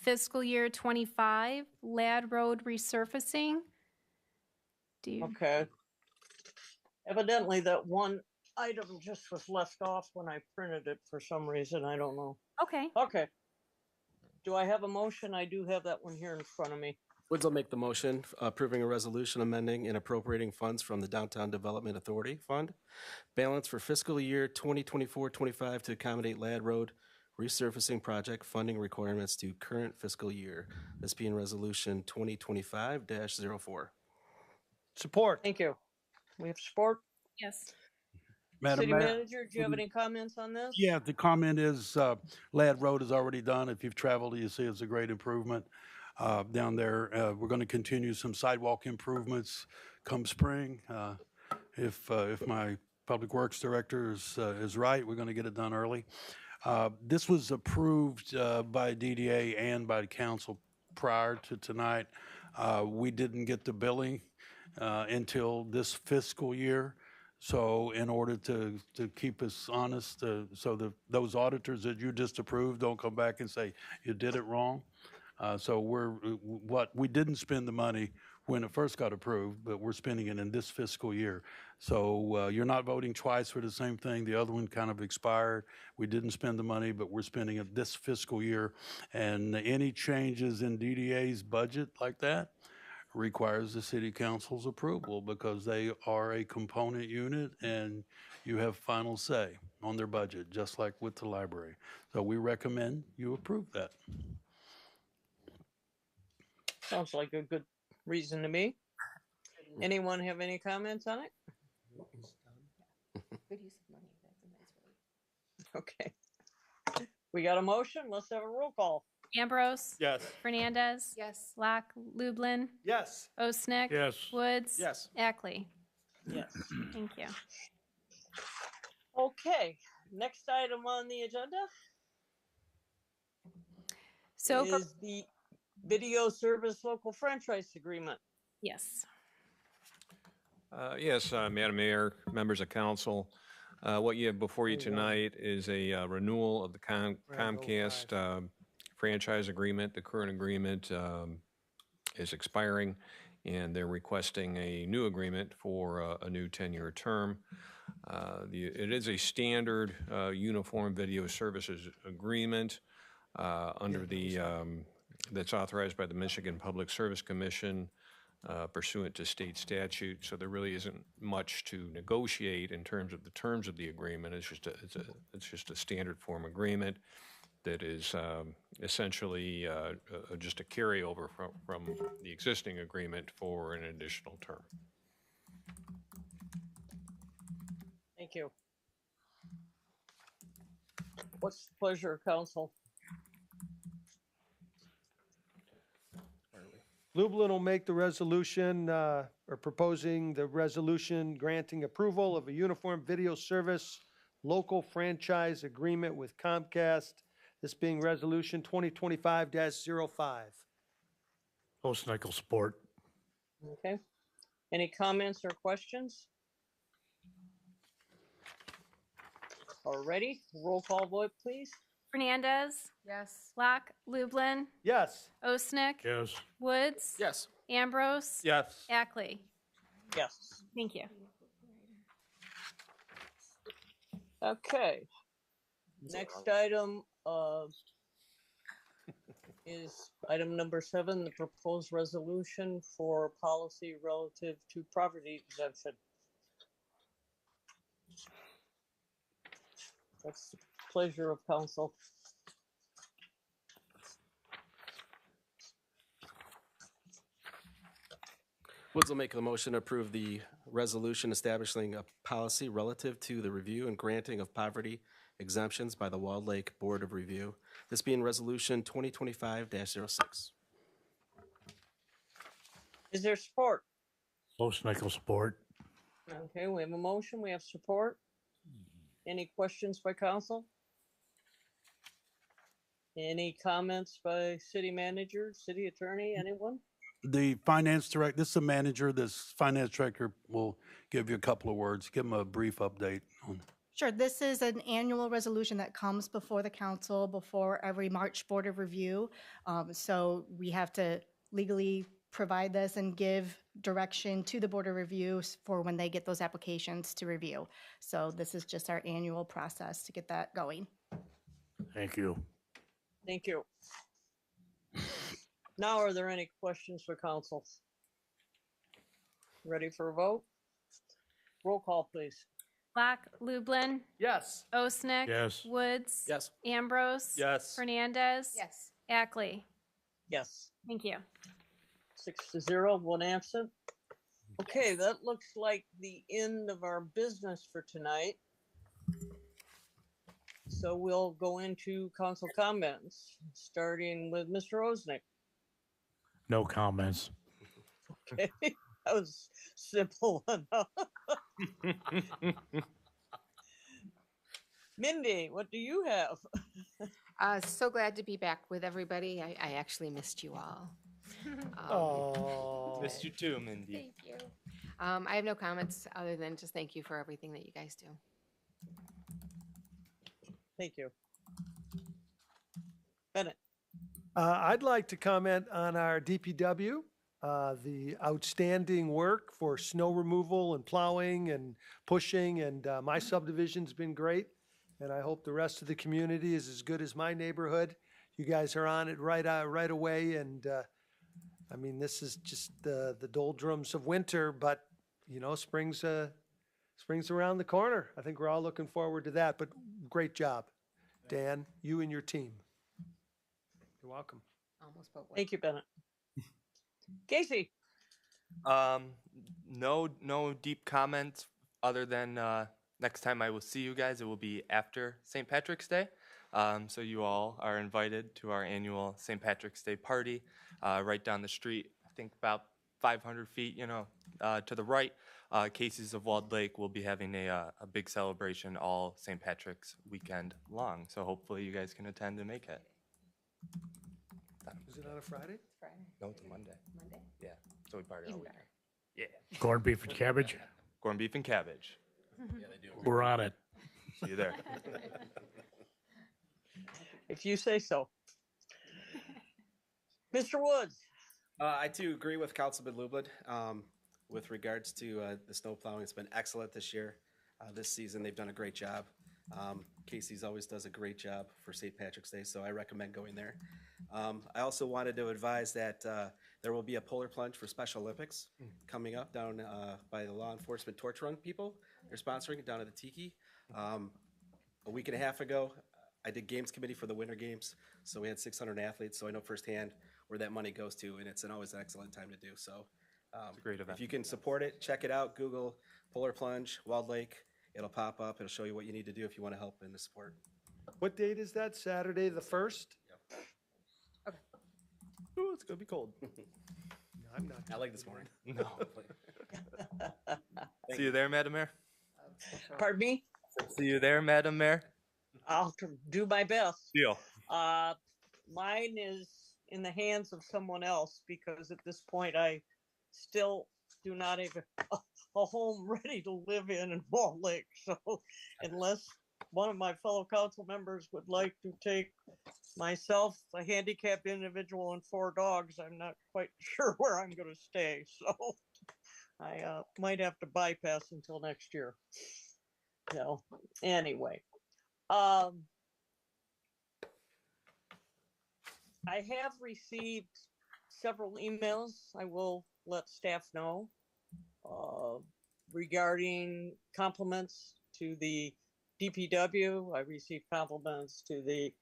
fiscal year 25, Ladd Road resurfacing. Do you? Okay. Evidently, that one item just was left off when I printed it for some reason. I don't know. Okay. Okay. Do I have a motion? I do have that one here in front of me. Woods will make the motion approving a resolution amending and appropriating funds from the Downtown Development Authority Fund balance for fiscal year 2024-25 to accommodate Ladd Road resurfacing project funding requirements to current fiscal year. This being resolution 2025-04. Support. Thank you. We have support. Yes. Madam City Mayor, Manager, do you have any comments on this? Yeah, the comment is Ladd Road is already done. If you've traveled, you see it's a great improvement down there. We're going to continue some sidewalk improvements come spring. If my Public Works Director is right, we're going to get it done early. This was approved by DDA and by the council prior to tonight. We didn't get the billing until this fiscal year. So in order to keep us honest, so those auditors that you just approved don't come back and say you did it wrong. So we didn't spend the money when it first got approved, but we're spending it in this fiscal year. So you're not voting twice for the same thing. The other one kind of expired. We didn't spend the money, but we're spending it this fiscal year. And any changes in DDA's budget like that requires the city council's approval because they are a component unit and you have final say on their budget, just like with the library. So we recommend you approve that. Sounds like a good reason to me. Anyone have any comments on it? Good use of money. That's a nice word. Okay. We got a motion. Let's have a roll call. Ambrose. Yes. Fernandez. Yes. Locke. Lublin. Yes. Osnick. Yes. Woods. Yes. Ackley. Yes. Thank you. Okay, next item on the agenda So, is the video service local franchise agreement. yes. Yes, Madam Mayor, members of council, what you have before you tonight is a renewal of the Comcast franchise agreement. The current agreement is expiring, and they're requesting a new agreement for a new 10-year term. It is a standard uniform video services agreement under the that's authorized by the Michigan Public Service Commission pursuant to state statute. So there really isn't much to negotiate in terms of the terms of the agreement. It's just a standard form agreement that is essentially just a carryover from the existing agreement for an additional term. Thank you. What's the pleasure of council? Lublin will make the resolution, or proposing the resolution granting approval of a uniform video service local franchise agreement with Comcast, this being resolution 2025-05. Osnick will support. Okay. Any comments or questions? Alrighty, roll call vote, please. Fernandez, Yes. Locke, Lublin, Yes. Osnick, Yes. Woods, Yes. Ambrose, Yes. Ackley. Yes. Thank you. Okay. Next item, is item number 7, the proposed resolution for policy relative to property exemption. That's the pleasure of council. Woods will make a motion to approve the resolution establishing a policy relative to the review and granting of poverty exemptions by the Walled Lake Board of Review. This being Resolution 2025-06. Is there support? Osnick will support. Okay, we have a motion, we have support. Any questions by council? Any comments by city manager, city attorney, anyone? The finance director, this is the manager, this finance director will give you a couple of words, give him a brief update on. Sure, this is an annual resolution that comes before the council before every March Board of Review. So we have to legally provide this and give direction to the Board of Review for when they get those applications to review. So this is just our annual process to get that going. Thank you. Thank you. Now, are there any questions for council? Ready for a vote? Roll call, please. Locke, Lublin, Yes. Osnick. Yes. Woods. Yes. Ambrose. Yes. Fernandez. Yes. Ackley. Yes. Thank you. 6-0, 1 absent. Okay, that looks like the end of our business for tonight. So we'll go into council comments, starting with Mr. Osnick. No comments. Okay, that was simple enough. Mindy, what do you have? So glad to be back with everybody. I actually missed you all. Oh. Missed you too, Mindy. Thank you. I have no comments other than just thank you for everything that you guys do. Thank you. Bennett. I'd like to comment on our DPW, the outstanding work for snow removal and plowing and pushing, and my subdivision's been great. And I hope the rest of the community is as good as my neighborhood. You guys are on it right away, and I mean, this is just the doldrums of winter, but you know, spring's around the corner. I think we're all looking forward to that. But great job, Dan, you and your team. You're welcome. Almost spoke. Thank you, Bennett. Casey. No deep comments other than next time I will see you guys, it will be after St. Patrick's Day. So you all are invited to our annual St. Patrick's Day party right down the street. I think about 500 feet, to the right. Casey's of Walled Lake will be having a big celebration all St. Patrick's weekend long. So hopefully you guys can attend and make it. Is it on a Friday? Friday. No, it's a Monday. Monday? Yeah, so we party all Even weekend. better. Yeah. Corned beef and cabbage. Corned beef and cabbage. We're on it. See you there. If you say so. Mr. Woods. I too agree with Councilman Lublin with regards to the snow plowing. It's been excellent this year. This season, they've done a great job. Casey's always does a great job for St. Patrick's Day, so I recommend going there. I also wanted to advise that there will be a polar plunge for Special Olympics coming up down by the law enforcement torch run people. They're sponsoring it down at the Tiki. A week and a half ago, I did games committee for the Winter Games, so we had 600 athletes, so I know firsthand where that money goes to, and it's always an excellent time to do. So It's a great event. if you can support it, check it out. Google Polar Plunge, Walled Lake. It'll pop up. It'll show you what you need to do if you want to help in the sport. What date is that? Saturday the 1st? Ooh, it's gonna be cold. No, I'm not. I like this morning. No. See you there, Madam Mayor. Pardon me? See you there, Madam Mayor. I'll do my best. Deal. Mine is in the hands of someone else because at this point I still do not have a home ready to live in Walled Lake. So unless one of my fellow council members would like to take myself, a handicapped individual, and 4 dogs, I'm not quite sure where I'm going to stay. So I might have to bypass until next year. So anyway, I have received several emails. I will let staff know regarding compliments to the DPW. I received compliments to the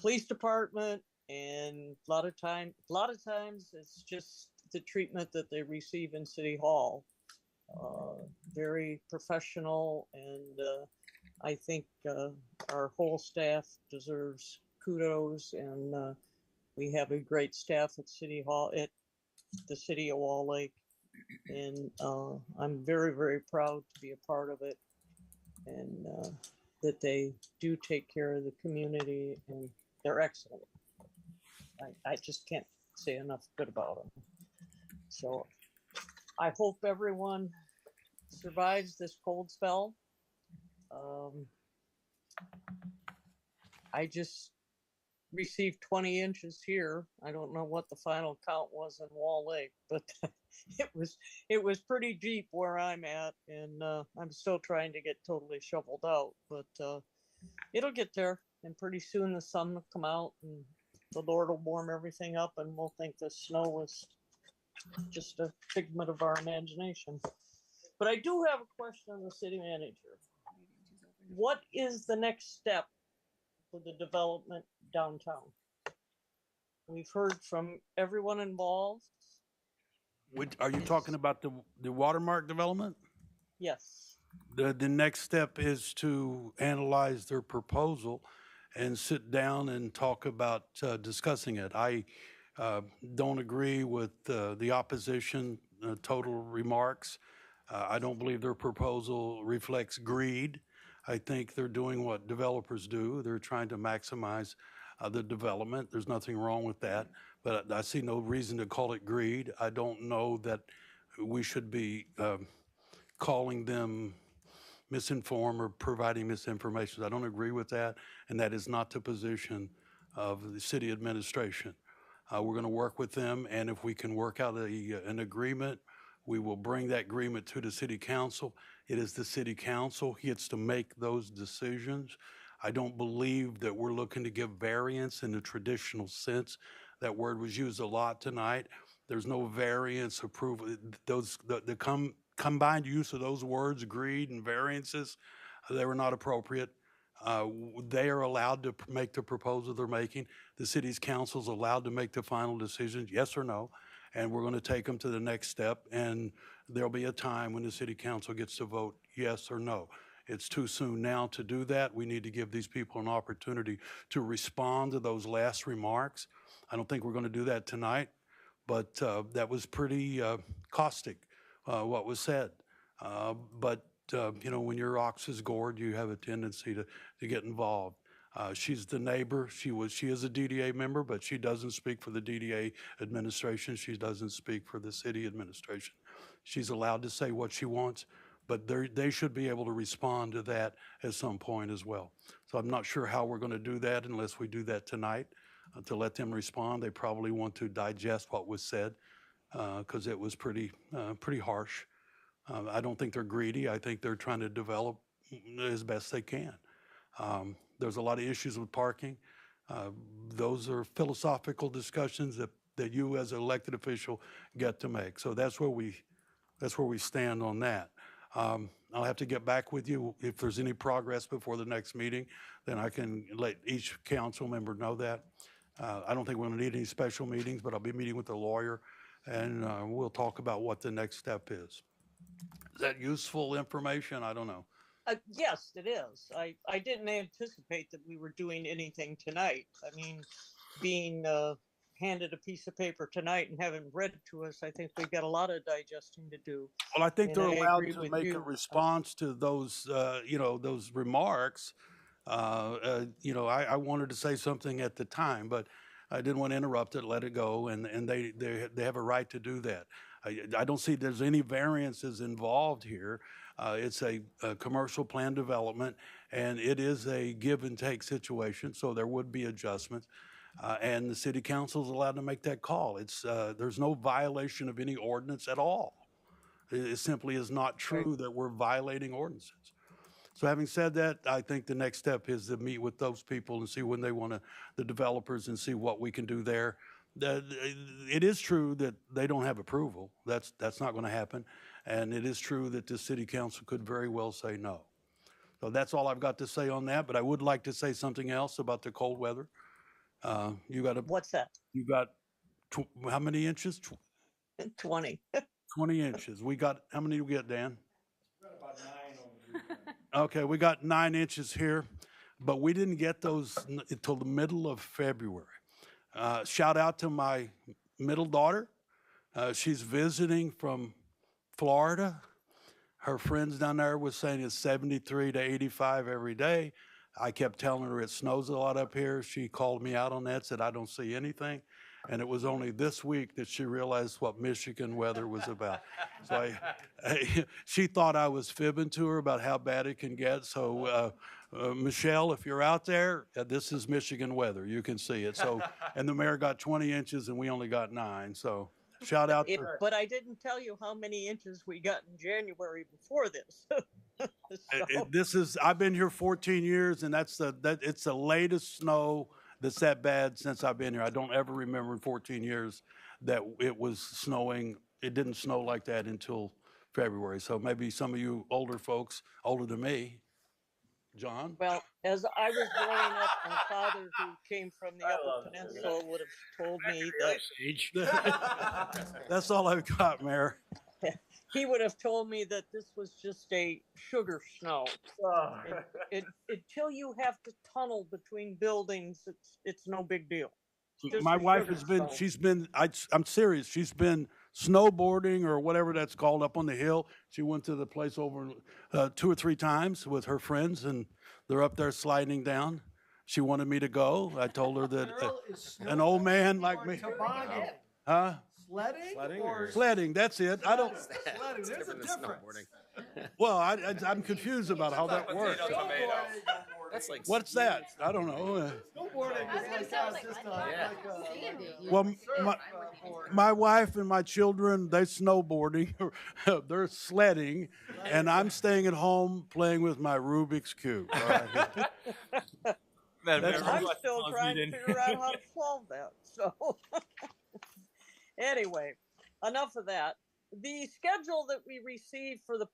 police department, and a lot of times it's just the treatment that they receive in City Hall. Very professional, and I think our whole staff deserves kudos, and we have a great staff at City Hall, at the City of Wall Lake, and I'm very, very proud to be a part of it, and that they do take care of the community, and they're excellent. I just can't say enough good about them. So I hope everyone survives this cold spell. I just received 20 inches here. I don't know what the final count was in Wall Lake, but it was pretty deep where I'm at, and I'm still trying to get totally shoveled out, but it'll get there, and pretty soon the sun will come out, and the Lord will warm everything up, and we'll think the snow was just a figment of our imagination. But I do have a question on the city manager. What is the next step for the development downtown? We've heard from everyone involved. Are you talking about the Watermark development? Yes. The next step is to analyze their proposal and sit down and talk about discussing it. I don't agree with the opposition total remarks. I don't believe their proposal reflects greed. I think they're doing what developers do. They're trying to maximize the development. There's nothing wrong with that, but I see no reason to call it greed. I don't know that we should be calling them misinformed or providing misinformation. I don't agree with that, and that is not the position of the city administration. We're going to work with them, and if we can work out an agreement, we will bring that agreement to the city council. It is the city council. He gets to make those decisions. I don't believe that we're looking to give variance in the traditional sense. That word was used a lot tonight. There's no variance approval. The combined use of those words, greed and variances, they were not appropriate. They are allowed to make the proposal they're making. The city's council is allowed to make the final decision, yes or no, and we're going to take them to the next step, and there'll be a time when the city council gets to vote yes or no. It's too soon now to do that. We need to give these people an opportunity to respond to those last remarks. I don't think we're going to do that tonight, but that was pretty caustic, what was said. You know, when your ox is gored, you have a tendency to get involved. She's the neighbor. She is a DDA member, but she doesn't speak for the DDA administration. She doesn't speak for the city administration. She's allowed to say what she wants, but they should be able to respond to that at some point as well. So I'm not sure how we're going to do that unless we do that tonight to let them respond. They probably want to digest what was said because it was pretty harsh. I don't think they're greedy. I think they're trying to develop as best they can. There's a lot of issues with parking. Those are philosophical discussions that you as an elected official get to make. So that's where we stand on that. I'll have to get back with you if there's any progress before the next meeting, then I can let each council member know that. I don't think we're going to need any special meetings, but I'll be meeting with the lawyer, and we'll talk about what the next step is. Is that useful information? I don't know. Yes, it is. I didn't anticipate that we were doing anything tonight. I mean, being handed a piece of paper tonight and having read it to us, I think we've got a lot of digesting to do. Well, I think And they're I allowed agree to with make you. a response to those, those remarks. I wanted to say something at the time, but I didn't want to interrupt it, let it go, and they have a right to do that. I don't see there's any variances involved here. It's a commercial plan development, and it is a give and take situation, so there would be adjustments. And the city council is allowed to make that call. There's no violation of any ordinance at all. It simply is not true that we're violating ordinances. So having said that, I think the next step is to meet with those people and see when they want to, the developers, and see what we can do there. It is true that they don't have approval. That's not going to happen. And it is true that the city council could very well say no. So that's all I've got to say on that, but I would like to say something else about the cold weather. What's that? You got how many inches? 20. 20 inches. We got, how many do we get, Dan? Okay, we got 9 inches here, but we didn't get those until the middle of February. Shout out to my middle daughter. She's visiting from Florida. Her friends down there was saying it's 73 to 85 every day. I kept telling her it snows a lot up here. She called me out on that, said I don't see anything. And it was only this week that she realized what Michigan weather was about. So she thought I was fibbing to her about how bad it can get. So Michelle, if you're out there, this is Michigan weather. You can see it. So, and the mayor got 20 inches and we only got 9. So shout out to her. But I didn't tell you how many inches we got in January before this. I've been here 14 years, and it's the latest snow that's that bad since I've been here. I don't ever remember in 14 years that it was snowing. It didn't snow like that until February. So maybe some of you older folks, older than me, John? Well, as I was growing up, my father, who came from the Upper Peninsula, would have told me that. That's all I've got, Mayor. He would have told me that this was just a sugar snow. Until you have to tunnel between buildings, it's no big deal. Just My a wife sugar snow. I'm serious, she's been snowboarding or whatever that's called up on the hill. She went to the place over 2 or 3 times with her friends, and they're up there sliding down. She wanted me to go. I told her that an old man like me. Huh? Sledding, that's it. I don't. Sledding, there's a difference. Well, I'm confused about how that works. That's like What's that? I don't know. Snowboarding is like Well, my wife and my children, they're snowboarding, they're sledding, and I'm staying at home playing with my Rubik's Cube. All right? I'm still trying to figure out how to solve that. So anyway, enough of that. The schedule that we received for the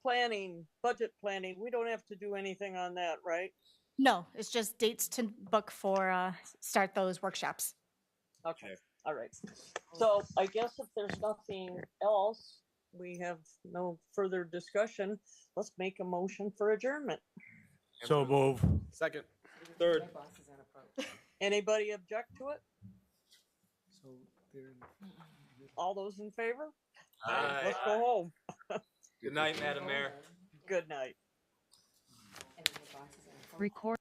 budget planning, we don't have to do anything on that, right? No, it's just dates to book for start those workshops. Okay, all right. So I guess if there's nothing else, we have no further discussion. Let's make a motion for adjournment. So move. Second. Third. Anybody object to it? All those in favor? Aye. Let's go home. Good night, Madam Mayor. Good night. Record.